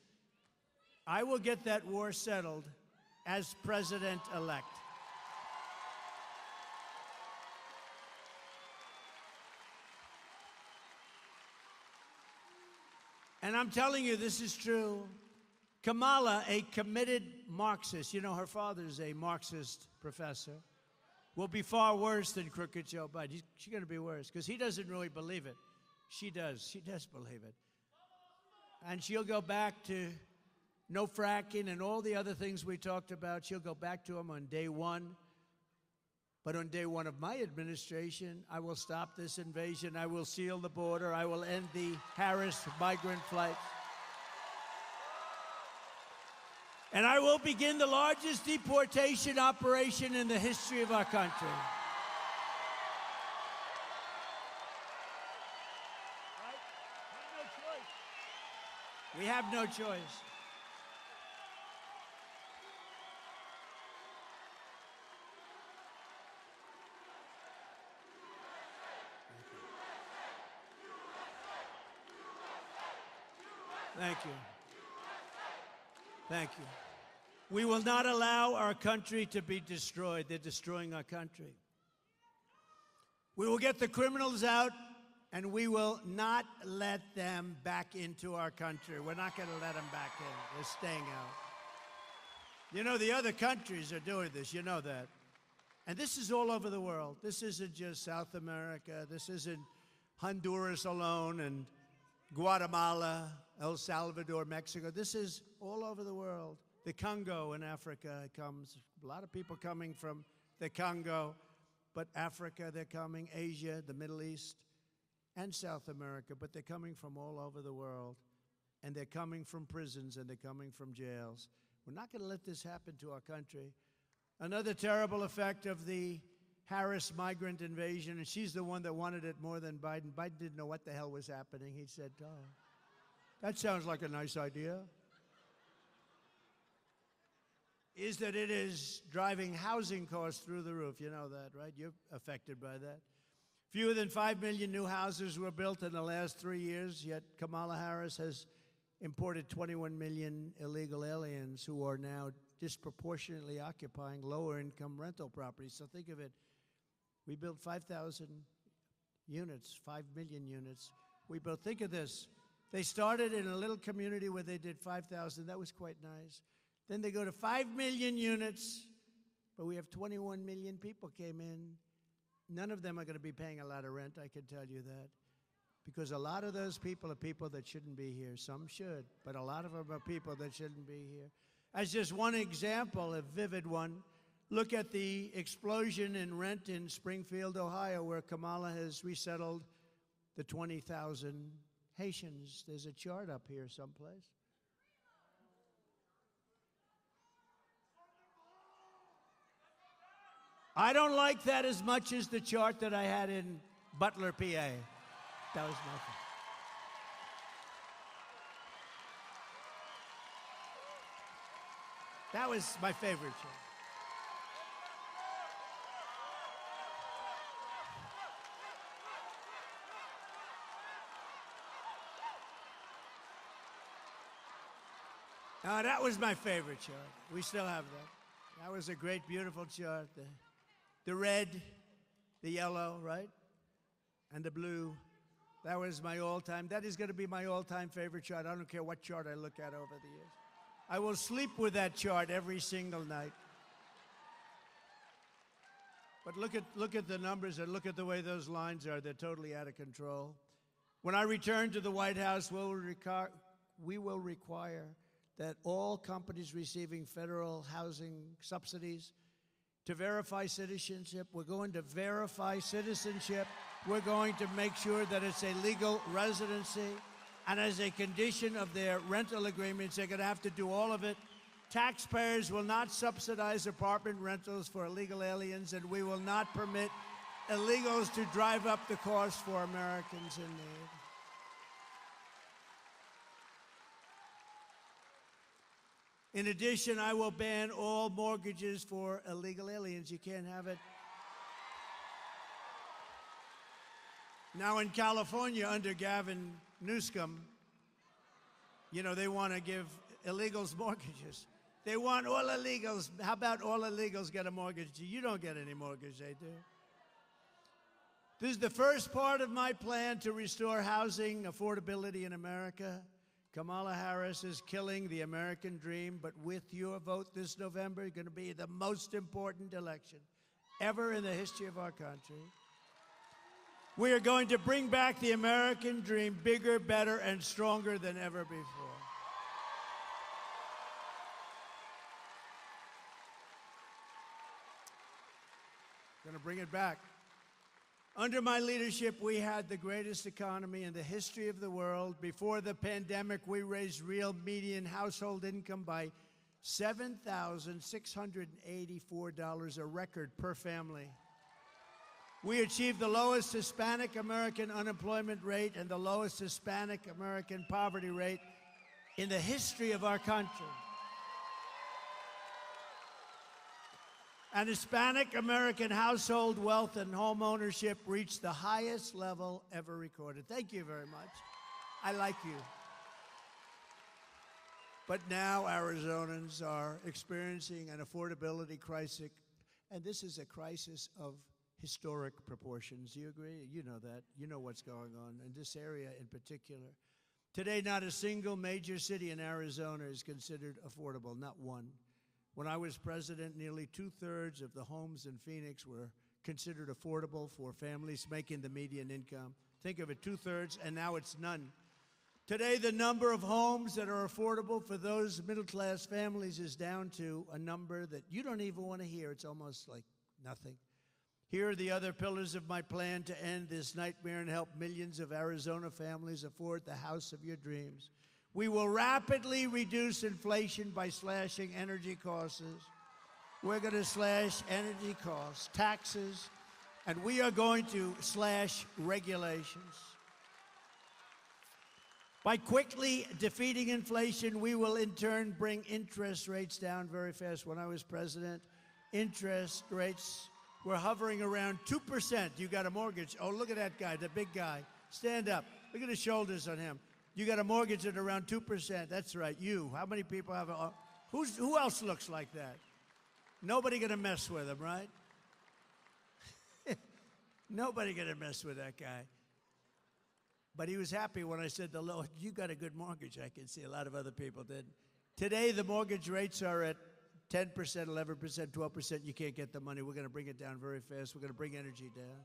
Speaker 2: I will get that war settled as president-elect. And I'm telling you, this is true. Kamala, a committed Marxist, you know, her father's a Marxist professor, will be far worse than crooked Joe Biden. She's going to be worse, because he doesn't really believe it. She does. She does believe it. And she'll go back to no fracking and all the other things we talked about. She'll go back to them on day one. But on day one of my administration, I will stop this invasion. I will seal the border. I will end the Harris migrant flight. And I will begin the largest deportation operation in the history of our country. Right? We have no choice. Thank you. Thank you. We will not allow our country to be destroyed. They're destroying our country. We will get the criminals out, and we will not let them back into our country. We're not going to let them back in. They're staying out. You know, the other countries are doing this. You know that. And this is all over the world. This isn't just South America. This isn't Honduras alone and Guatemala, El Salvador, Mexico. This is all over the world. The Congo in Africa comes. A lot of people coming from the Congo, but Africa, they're coming. Asia, the Middle East, and South America, but they're coming from all over the world. And they're coming from prisons, and they're coming from jails. We're not going to let this happen to our country. Another terrible effect of the Harris migrant invasion, and she's the one that wanted it more than Biden. Biden didn't know what the hell was happening. He said, oh, that sounds like a nice idea. Is that it is driving housing costs through the roof. You know that, right? You're affected by that. Fewer than 5 million new houses were built in the last 3 years, yet Kamala Harris has imported 21 million illegal aliens who are now disproportionately occupying lower-income rental properties. So think of it. We built 5,000 units, 5 million units. We built, think of this. They started in a little community where they did 5,000. That was quite nice. Then they go to 5 million units, but we have 21 million people came in. None of them are going to be paying a lot of rent, I can tell you that. Because a lot of those people are people that shouldn't be here. Some should, but a lot of them are people that shouldn't be here. As just one example, a vivid one, look at the explosion in rent in Springfield, Ohio, where Kamala has resettled the 20,000 Haitians. There's a chart up here someplace. I don't like that as much as the chart that I had in Butler, PA. That was my favorite. That was my favorite chart. That was my favorite chart. We still have that. That was a great, beautiful chart. The red, the yellow, right? And the blue. That was my all-time. That is going to be my all-time favorite chart. I don't care what chart I look at over the years. I will sleep with that chart every single night. But look at the numbers and look at the way those lines are. They're totally out of control. When I return to the White House, we will require that all companies receiving federal housing subsidies to verify citizenship. We're going to verify citizenship. We're going to make sure that it's a legal residency. And as a condition of their rental agreements, they're going to have to do all of it. Taxpayers will not subsidize apartment rentals for illegal aliens, and we will not permit illegals to drive up the cost for Americans in need. In addition, I will ban all mortgages for illegal aliens. You can't have it. Now in California, under Gavin Newsom, you know, they want to give illegals mortgages. They want all illegals. How about all illegals get a mortgage? You don't get any mortgage, they do. This is the first part of my plan to restore housing affordability in America. Kamala Harris is killing the American dream, but with your vote this November, it's going to be the most important election ever in the history of our country. We are going to bring back the American dream bigger, better, and stronger than ever before. Going to bring it back. Under my leadership, we had the greatest economy in the history of the world. Before the pandemic, we raised real median household income by $7,684, a record per family. We achieved the lowest Hispanic American unemployment rate and the lowest Hispanic American poverty rate in the history of our country. And Hispanic American household wealth and home ownership reached the highest level ever recorded. Thank you very much. I like you. But now Arizonans are experiencing an affordability crisis, and this is a crisis of historic proportions. Do you agree? You know that. You know what's going on in this area in particular. Today, not a single major city in Arizona is considered affordable, not one. When I was president, nearly 2/3 of the homes in Phoenix were considered affordable for families making the median income. Think of it, 2/3, and now it's none. Today, the number of homes that are affordable for those middle-class families is down to a number that you don't even want to hear. It's almost like nothing. Here are the other pillars of my plan to end this nightmare and help millions of Arizona families afford the house of your dreams. We will rapidly reduce inflation by slashing energy costs. We're going to slash energy costs, taxes, and we are going to slash regulations. By quickly defeating inflation, we will in turn bring interest rates down very fast. When I was president, interest rates were hovering around 2%. You got a mortgage. Oh, look at that guy, the big guy. Stand up. Look at the shoulders on him. You got a mortgage at around 2%. That's right, you. How many people have a... Who else looks like that? Nobody gonna mess with him, right? Nobody gonna mess with that guy. But he was happy when I said to Lord, you got a good mortgage. I can see a lot of other people did. Today, the mortgage rates are at 10%, 11%, 12%. You can't get the money. We're gonna bring it down very fast. We're gonna bring energy down.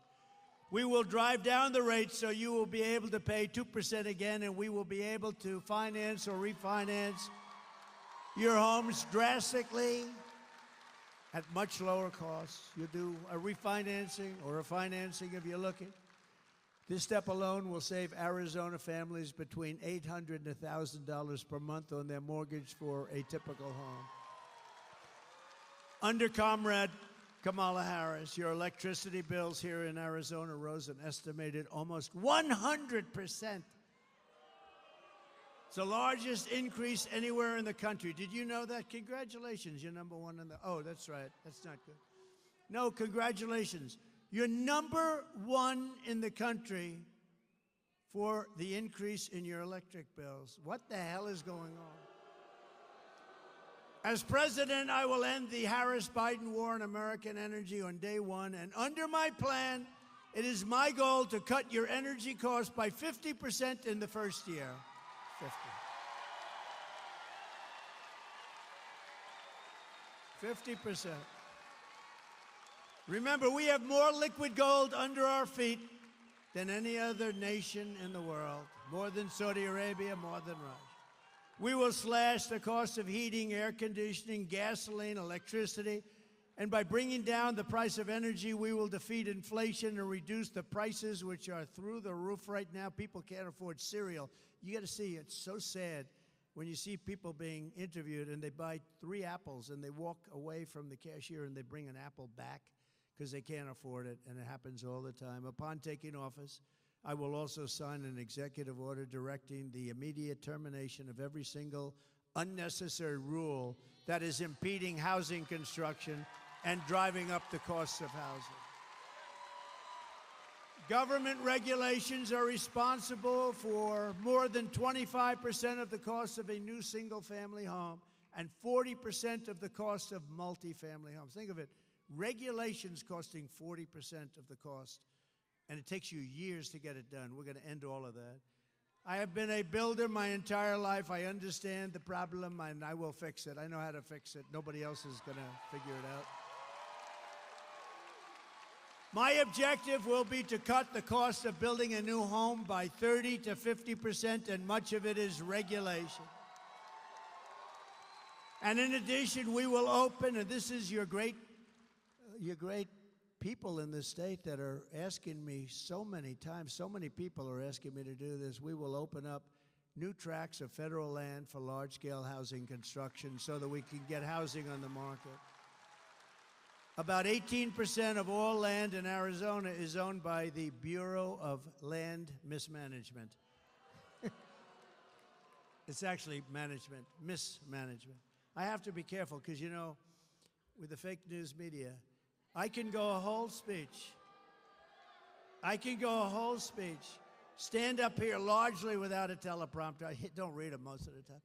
Speaker 2: We will drive down the rates so you will be able to pay 2% again, and we will be able to finance or refinance your homes drastically at much lower costs. You do a refinancing or a financing if you're looking. This step alone will save Arizona families between $800 and $1,000 per month on their mortgage for a typical home. Under Comrade Kamala Harris, your electricity bills here in Arizona rose an estimated almost 100%. It's the largest increase anywhere in the country. Did you know that? Congratulations, you're number one in the... Oh, that's right. That's not good. No, congratulations. You're number one in the country for the increase in your electric bills. What the hell is going on? As president, I will end the Harris-Biden war on American energy on day one, and under my plan, it is my goal to cut your energy costs by 50% in the first year. 50%. Remember, we have more liquid gold under our feet than any other nation in the world, more than Saudi Arabia, more than Russia. We will slash the cost of heating, air conditioning, gasoline, electricity, and by bringing down the price of energy, we will defeat inflation and reduce the prices, which are through the roof right now. People can't afford cereal. You got to see, it's so sad when you see people being interviewed and they buy 3 apples and they walk away from the cashier and they bring an apple back because they can't afford it, and it happens all the time. Upon taking office, I will also sign an executive order directing the immediate termination of every single unnecessary rule that is impeding housing construction and driving up the costs of housing. Government regulations are responsible for more than 25% of the cost of a new single-family home and 40% of the cost of multifamily homes. Think of it, regulations costing 40% of the cost, and it takes you years to get it done. We're going to end all of that. I have been a builder my entire life. I understand the problem, and I will fix it. I know how to fix it. Nobody else is going to figure it out. My objective will be to cut the cost of building a new home by 30 to 50%, and much of it is regulation. And in addition, we will open, and this is your great people in this state that are asking me so many times, so many people are asking me to do this. We will open up new tracts of federal land for large-scale housing construction so that we can get housing on the market. About 18% of all land in Arizona is owned by the Bureau of Land Mismanagement. It's actually management, mismanagement. I have to be careful because, you know, with the fake news media, I can go a whole speech. Stand up here largely without a teleprompter. I don't read them most of the time.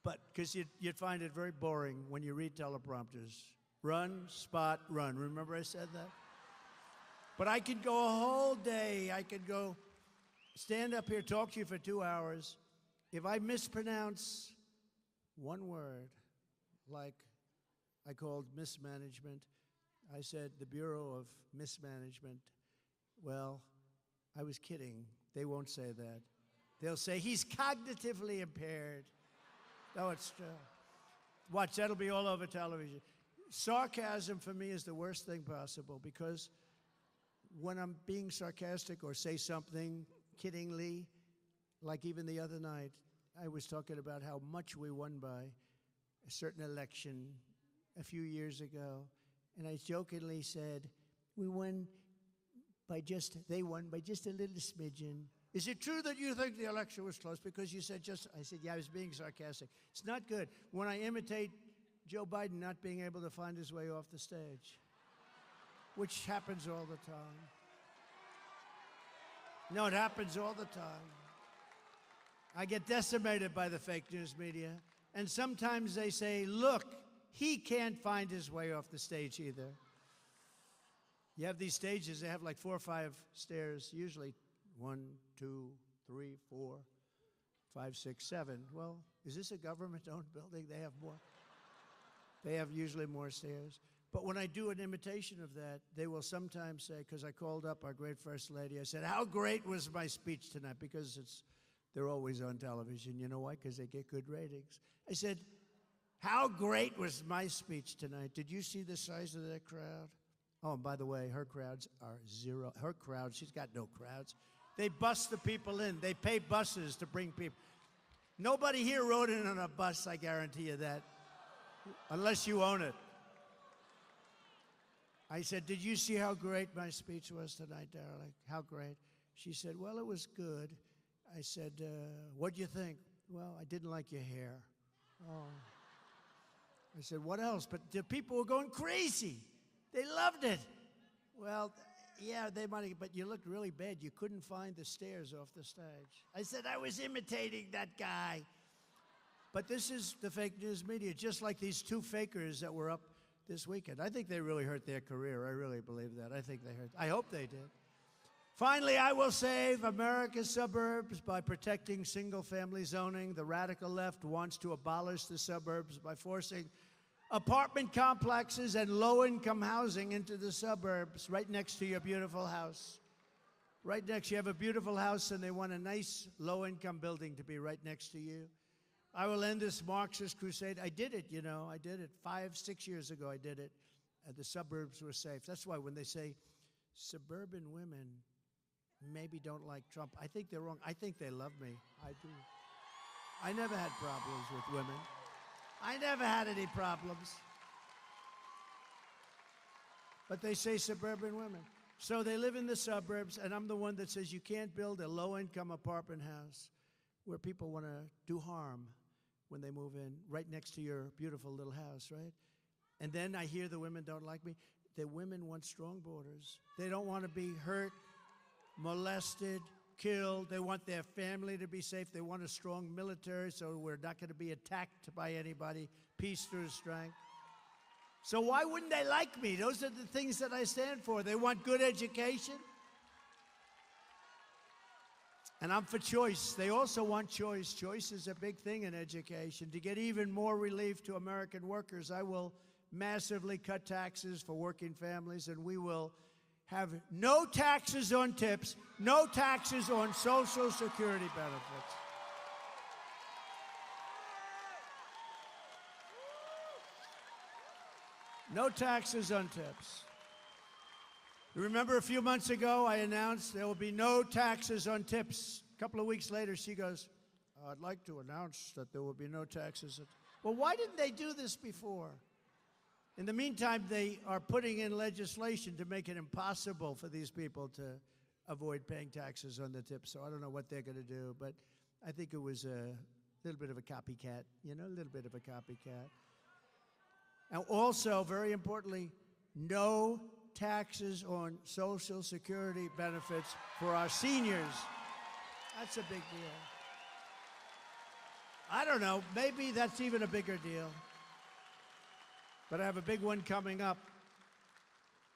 Speaker 2: But because you'd find it very boring when you read teleprompters. Run, spot, run. Remember I said that? But I could go a whole day. I could go stand up here, talk to you for 2 hours. If I mispronounce one word, like I called mismanagement, I said the Bureau of Mismanagement. Well, I was kidding. They won't say that. They'll say he's cognitively impaired. No, it's true. Watch, that'll be all over television. Sarcasm for me is the worst thing possible because when I'm being sarcastic or say something kiddingly, like even the other night, I was talking about how much we won by a certain election a few years ago, and I jokingly said, they won by just a little smidgen. Is it true that you think the election was close because you said just, I said, yeah, I was being sarcastic. It's not good when I imitate Joe Biden not being able to find his way off the stage, which happens all the time. No, it happens all the time. I get decimated by the fake news media, and sometimes they say, look, he can't find his way off the stage either. You have these stages, they have like 4 or 5 stairs, usually 1, 2, 3, 4, 5, 6, 7. Well, is this a government-owned building? They have more. They have usually more stairs. But when I do an imitation of that, they will sometimes say, because I called up our great First Lady, I said, how great was my speech tonight? Because they're always on television. You know why? Because they get good ratings. I said, how great was my speech tonight? Did you see the size of that crowd? Oh, and by the way, her crowds are zero. Her crowd, she's got no crowds. They bus the people in. They pay buses to bring people. Nobody here rode in on a bus, I guarantee you that. Unless you own it. I said, did you see how great my speech was tonight, darling? How great? She said, well, it was good. I said, what'd you think? Well, I didn't like your hair. Oh. I said, what else? But the people were going crazy. They loved it. Well, yeah, they might have, but you looked really bad. You couldn't find the stairs off the stage. I said, I was imitating that guy. But this is the fake news media, just like these two fakers that were up this weekend. I think they really hurt their career. I really believe that. I think they hurt. I hope they did. Finally, I will save America's suburbs by protecting single-family zoning. The radical left wants to abolish the suburbs by forcing apartment complexes and low-income housing into the suburbs right next to your beautiful house. Right next, you have a beautiful house and they want a nice low-income building to be right next to you. I will end this Marxist crusade. I did it, you know. I did it 5, 6 years ago. I did it. And the suburbs were safe. That's why when they say suburban women maybe don't like Trump, I think they're wrong. I think they love me. I do. I never had problems with women. I never had any problems. But they say suburban women. So they live in the suburbs, and I'm the one that says you can't build a low-income apartment house where people want to do harm when they move in, right next to your beautiful little house, right? And then I hear the women don't like me. The women want strong borders. They don't want to be hurt, molested, killed. They want their family to be safe. They want a strong military so we're not going to be attacked by anybody. Peace through strength. So why wouldn't they like me? Those are the things that I stand for. They want good education. And I'm for choice. They also want choice. Choice is a big thing in education. To get even more relief to American workers, I will massively cut taxes for working families, and we will have no taxes on tips, no taxes on Social Security benefits. No taxes on tips. You remember a few months ago, I announced there will be no taxes on tips. A couple of weeks later, she goes, I'd like to announce that there will be no taxes. Well, why didn't they do this before? In the meantime, they are putting in legislation to make it impossible for these people to avoid paying taxes on the tips. So I don't know what they're going to do, but I think it was a little bit of a copycat, you know, a little bit of a copycat. And also, very importantly, no taxes on Social Security benefits for our seniors. That's a big deal. I don't know, maybe that's even a bigger deal. But I have a big one coming up.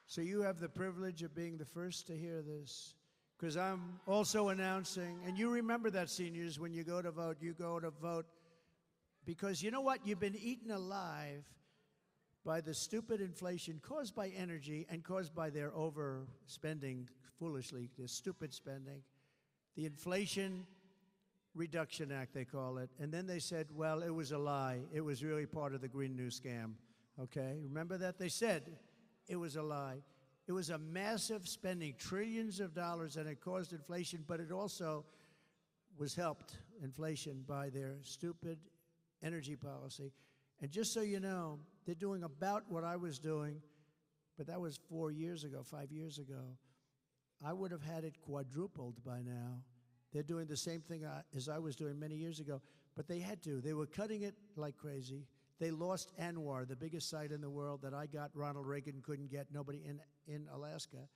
Speaker 2: So you have the privilege of being the first to hear this, because I'm also announcing, and you remember that, seniors, when you go to vote, because you know what? You've been eaten alive by the stupid inflation caused by energy and caused by their overspending foolishly, their stupid spending. The Inflation Reduction Act, they call it. And then they said, well, it was a lie. It was really part of the Green New Scam. Okay? Remember that? They said it was a lie. It was a massive spending, trillions of dollars, and it caused inflation, but it also was helped, inflation, by their stupid energy policy. And just so you know, they're doing about what I was doing, but that was 4 years ago, 5 years ago. I would have had it quadrupled by now. They're doing the same thing as I was doing many years ago, but they had to. They were cutting it like crazy. They lost Anwar, the biggest site in the world that I got, Ronald Reagan couldn't get, nobody in Alaska.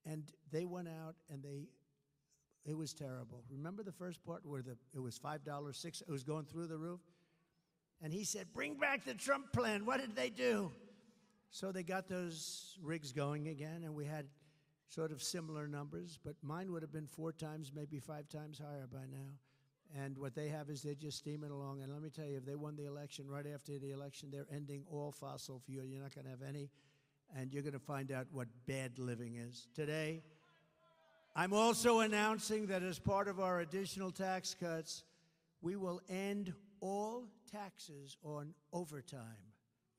Speaker 2: And they went out and it was terrible. Remember the first part where it was $5, $6, it was going through the roof? And he said, bring back the Trump plan. What did they do? So they got those rigs going again, and we had sort of similar numbers, but mine would have been 4 times, maybe 5 times higher by now. And what they have is they're just steaming along. And let me tell you, if they won the election, right after the election, they're ending all fossil fuel. You're not going to have any, and you're going to find out what bad living is. Today, I'm also announcing that as part of our additional tax cuts, we will end all taxes on overtime.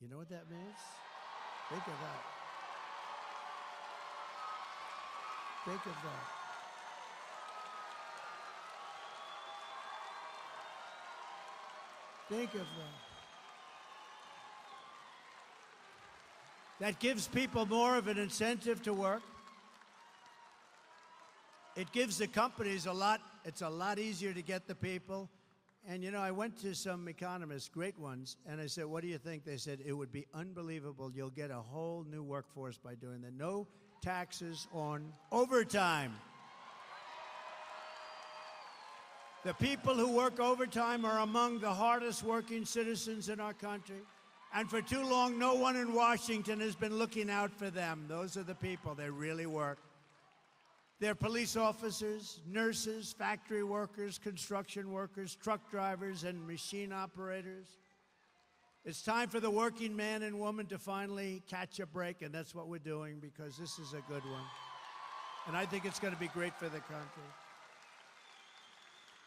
Speaker 2: You know what that means? Think of that. Think of that. Think of that. That gives people more of an incentive to work. It gives the companies it's a lot easier to get the people. And you know, I went to some economists, great ones, and I said, what do you think? They said, it would be unbelievable. You'll get a whole new workforce by doing that. No taxes on overtime. The people who work overtime are among the hardest working citizens in our country. And for too long, no one in Washington has been looking out for them. Those are the people. They really work. They're police officers, nurses, factory workers, construction workers, truck drivers, and machine operators. It's time for the working man and woman to finally catch a break, and that's what we're doing, because this is a good one. And I think it's going to be great for the country.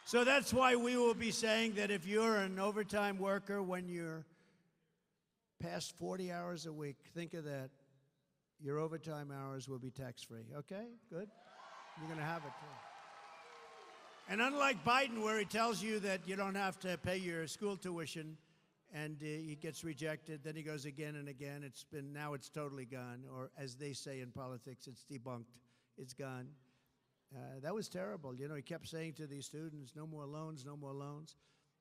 Speaker 2: So that's why we will be saying that if you're an overtime worker, when you're past 40 hours a week, think of that. Your overtime hours will be tax-free. Okay? Good? You're going to have it, too. And unlike Biden, where he tells you that you don't have to pay your school tuition, and he gets rejected, then he goes again and again. Now it's totally gone. Or as they say in politics, it's debunked. It's gone. That was terrible. You know, he kept saying to these students, no more loans, no more loans,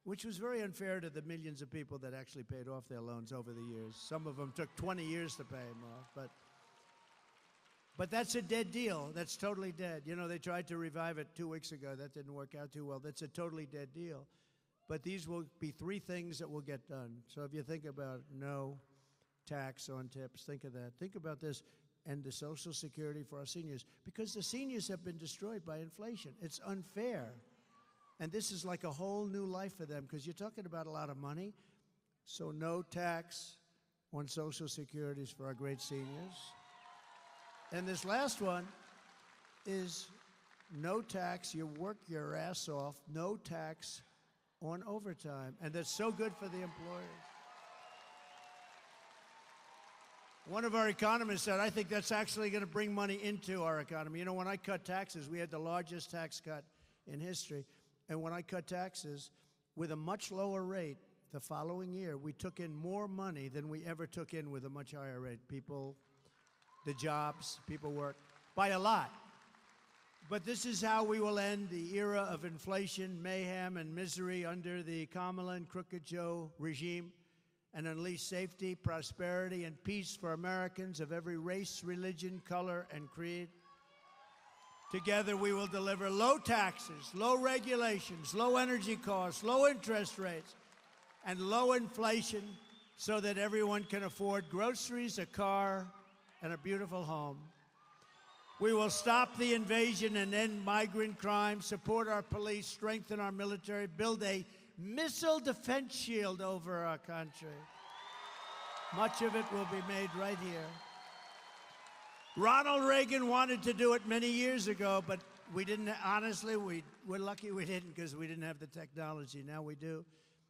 Speaker 2: which was very unfair to the millions of people that actually paid off their loans over the years. Some of them took 20 years to pay them off. But that's a dead deal. That's totally dead. You know, they tried to revive it 2 weeks ago. That didn't work out too well. That's a totally dead deal. But these will be 3 things that will get done. So if you think about no tax on tips, think of that. Think about this, and the Social Security for our seniors, because the seniors have been destroyed by inflation. It's unfair. And this is like a whole new life for them, because you're talking about a lot of money. So no tax on Social Securities for our great seniors. And this last one is no tax. You work your ass off, no tax on overtime. And that's so good for the employers. One of our economists said, I think that's actually going to bring money into our economy. You know, when I cut taxes, we had the largest tax cut in history. And when I cut taxes, with a much lower rate, the following year, we took in more money than we ever took in with a much higher rate. The jobs, people work, by a lot. But this is how we will end the era of inflation, mayhem, and misery under the Kamala and Crooked Joe regime, and unleash safety, prosperity, and peace for Americans of every race, religion, color, and creed. Together we will deliver low taxes, low regulations, low energy costs, low interest rates, and low inflation, so that everyone can afford groceries, a car, and a beautiful home. We will stop the invasion and end migrant crime, support our police, strengthen our military, build a missile defense shield over our country. Much of it will be made right here. Ronald Reagan wanted to do it many years ago, but we didn't. Honestly, we're lucky we didn't, because we didn't have the technology. Now we do.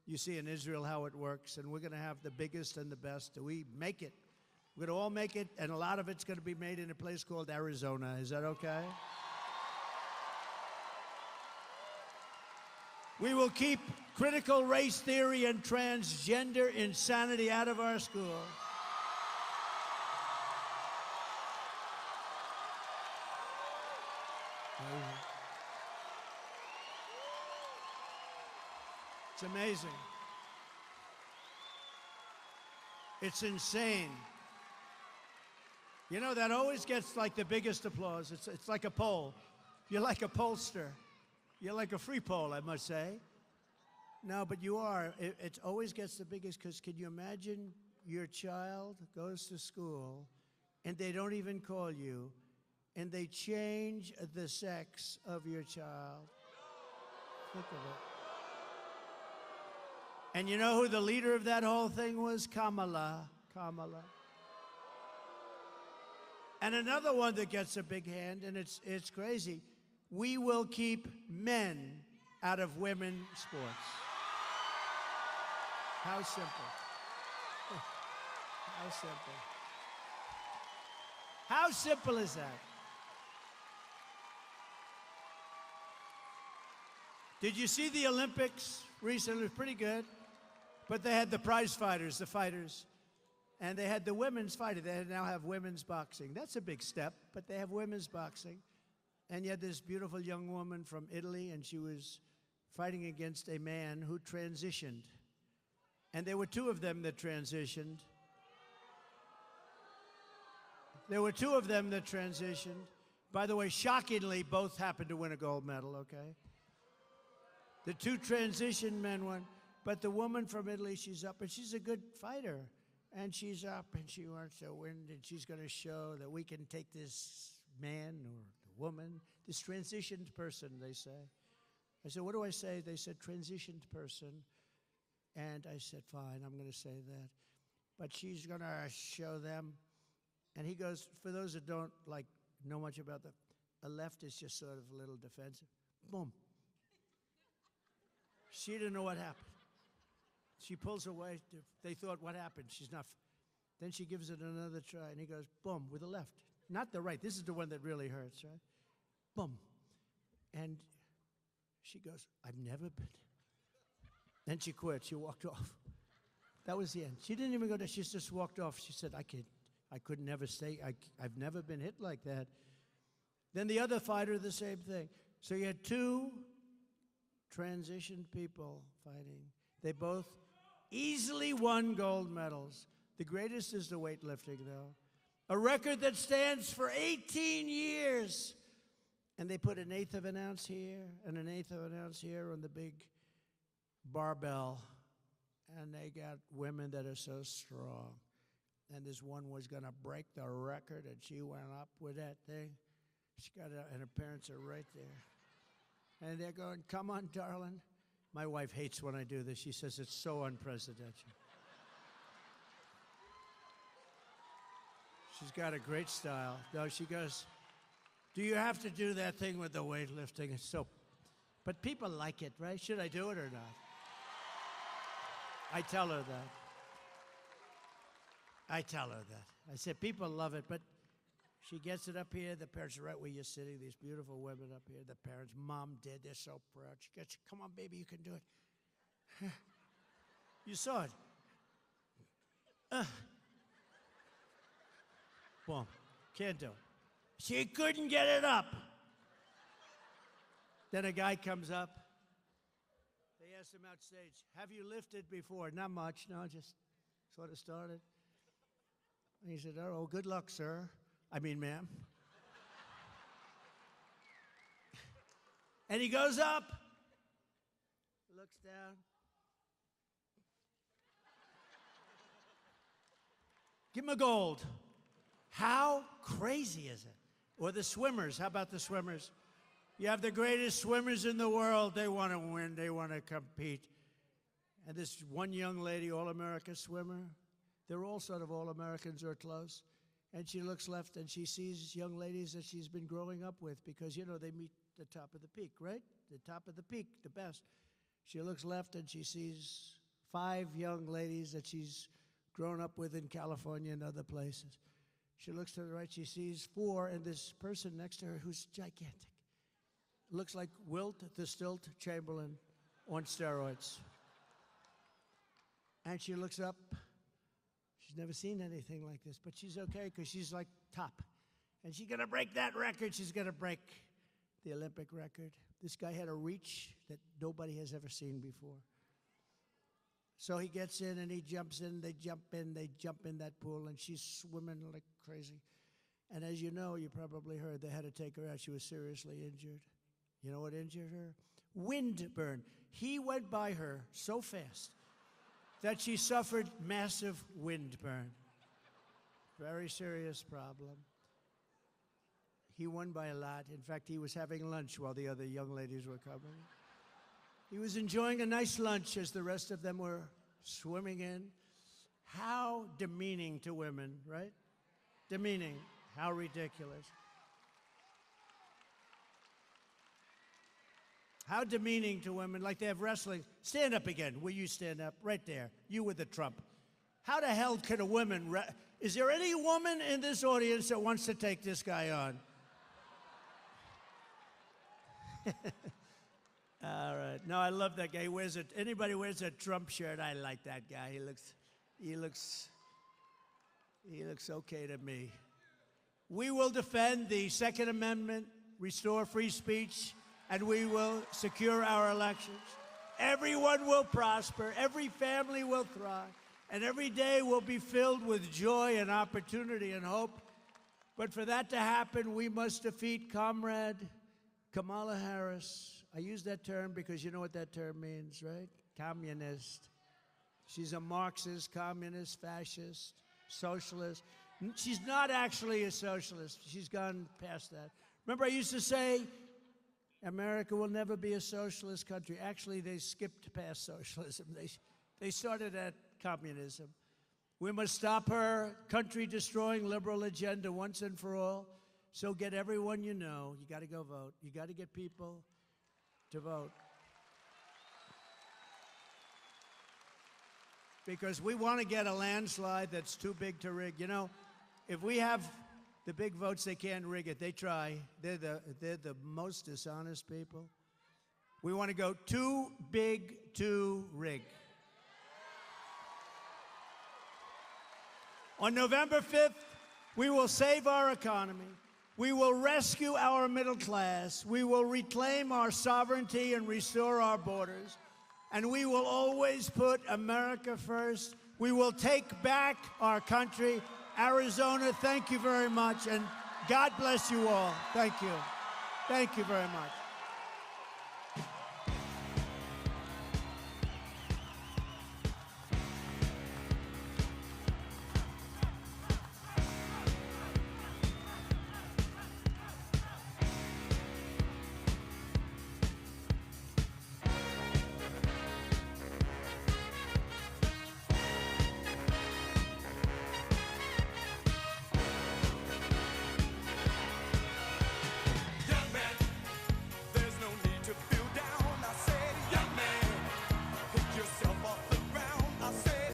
Speaker 2: You see in Israel how it works, and we're going to have the biggest and the best. We make it. We're going to all make it, and a lot of it's going to be made in a place called Arizona. Is that okay? We will keep critical race theory and transgender insanity out of our schools. It's amazing. It's insane. You know, that always gets like the biggest applause. It's like a poll. You're like a pollster. You're like a free poll, I must say. No, but you are. It always gets the biggest, because can you imagine your child goes to school and they don't even call you, and they change the sex of your child? Think of it. And you know who the leader of that whole thing was? Kamala. And another one that gets a big hand, and it's crazy. We will keep men out of women's sports. How simple. How simple. How simple is that? Did you see the Olympics recently? It was pretty good. But they had the prize fighters, the fighters. And they had the women's fighting. They now have women's boxing. That's a big step, but they have women's boxing. And you had this beautiful young woman from Italy, and she was fighting against a man who transitioned. And there were two of them that transitioned. There were two of them that transitioned. By the way, shockingly, both happened to win a gold medal, okay? The two transition men won. But the woman from Italy, she's up, and she's a good fighter. And she's up, and she wants to win, and she's going to show that we can take this man or the woman, this transitioned person, they say. I said, what do I say? They said, transitioned person. And I said, fine, I'm going to say that. But she's going to show them. And he goes, for those that don't know much about a left is just sort of a little defensive. Boom. She didn't know what happened. She pulls away. They thought, what happened? She's not. Then she gives it another try, and he goes, boom, with the left. Not the right. This is the one that really hurts, right? Boom. And she goes, I've never been. Then she quit. She walked off. That was the end. She didn't even go there. She just walked off. She said, I could never stay. I've never been hit like that. Then the other fighter, the same thing. So you had two transitioned people fighting. They both easily won gold medals. The greatest is the weightlifting, though. A record that stands for 18 years. And they put an eighth of an ounce here and an eighth of an ounce here on the big barbell. And they got women that are so strong. And this one was going to break the record, and she went up with that thing. She got it, and her parents are right there. And they're going, come on, darling. My wife hates when I do this. She says it's so unprecedented. She's got a great style. No, she goes, do you have to do that thing with the weightlifting? It's so, but people like it, right? Should I do it or not? I tell her that. I said, people love it, but she gets it up here. The parents are right where you're sitting, these beautiful women up here. The parents, Mom, Dad, they're so proud. She gets, come on, baby, you can do it. You saw it. Boom. Can't do it. She couldn't get it up. Then a guy comes up. They asked him outstage, have you lifted before? Not much, no, just sort of started. And he said, oh, good luck, sir. I mean, ma'am. And he goes up, looks down. Give him a gold. How crazy is it? Or the swimmers. How about the swimmers? You have the greatest swimmers in the world. They want to win. They want to compete. And this one young lady, all-America swimmer, they're all sort of all-Americans or close. And she looks left and she sees young ladies that she's been growing up with because, you know, they meet the top of the peak, right? The top of the peak, the best. She looks left and she sees 5 young ladies that she's grown up with in California and other places. She looks to the right, she sees 4, and this person next to her who's gigantic. Looks like Wilt the Stilt Chamberlain on steroids. And she looks up. She's never seen anything like this, but she's okay because she's like top. And she's going to break that record. She's going to break the Olympic record. This guy had a reach that nobody has ever seen before. So he gets in and he jumps in, they jump in that pool, and she's swimming like crazy. And as you know, you probably heard, they had to take her out. She was seriously injured. You know what injured her? Wind burn. He went by her so fast that she suffered massive wind burn. Very serious problem. He won by a lot. In fact, he was having lunch while the other young ladies were coming. He was enjoying a nice lunch as the rest of them were swimming in. How demeaning to women, right? Demeaning. How ridiculous. How demeaning to women, like they have wrestling. Stand up again. Will you stand up? Right there. You with the Trump. How the hell can a woman... Is there any woman in this audience that wants to take this guy on? All right. No, I love that guy. He anybody wears a Trump shirt, I like that guy. He looks He looks okay to me. We will defend the Second Amendment, restore free speech, and we will secure our elections. Everyone will prosper, every family will thrive, and every day will be filled with joy and opportunity and hope. But for that to happen, we must defeat Comrade Kamala Harris. I use that term because you know what that term means, right? Communist. She's a Marxist, communist, fascist, socialist. She's not actually a socialist. She's gone past that. Remember, I used to say, America will never be a socialist country. Actually, they skipped past socialism. They started at communism. We must stop her country-destroying liberal agenda once and for all. So get everyone you know. You got to go vote. You got to get people to vote. Because we want to get a landslide that's too big to rig. You know, if we have the big votes, they can't rig it. They try. They're the most dishonest people. We want to go too big to rig. On November 5th, we will save our economy. We will rescue our middle class. We will reclaim our sovereignty and restore our borders. And we will always put America first. We will take back our country. Arizona, thank you very much. And God bless you all. Thank you. Thank you very much.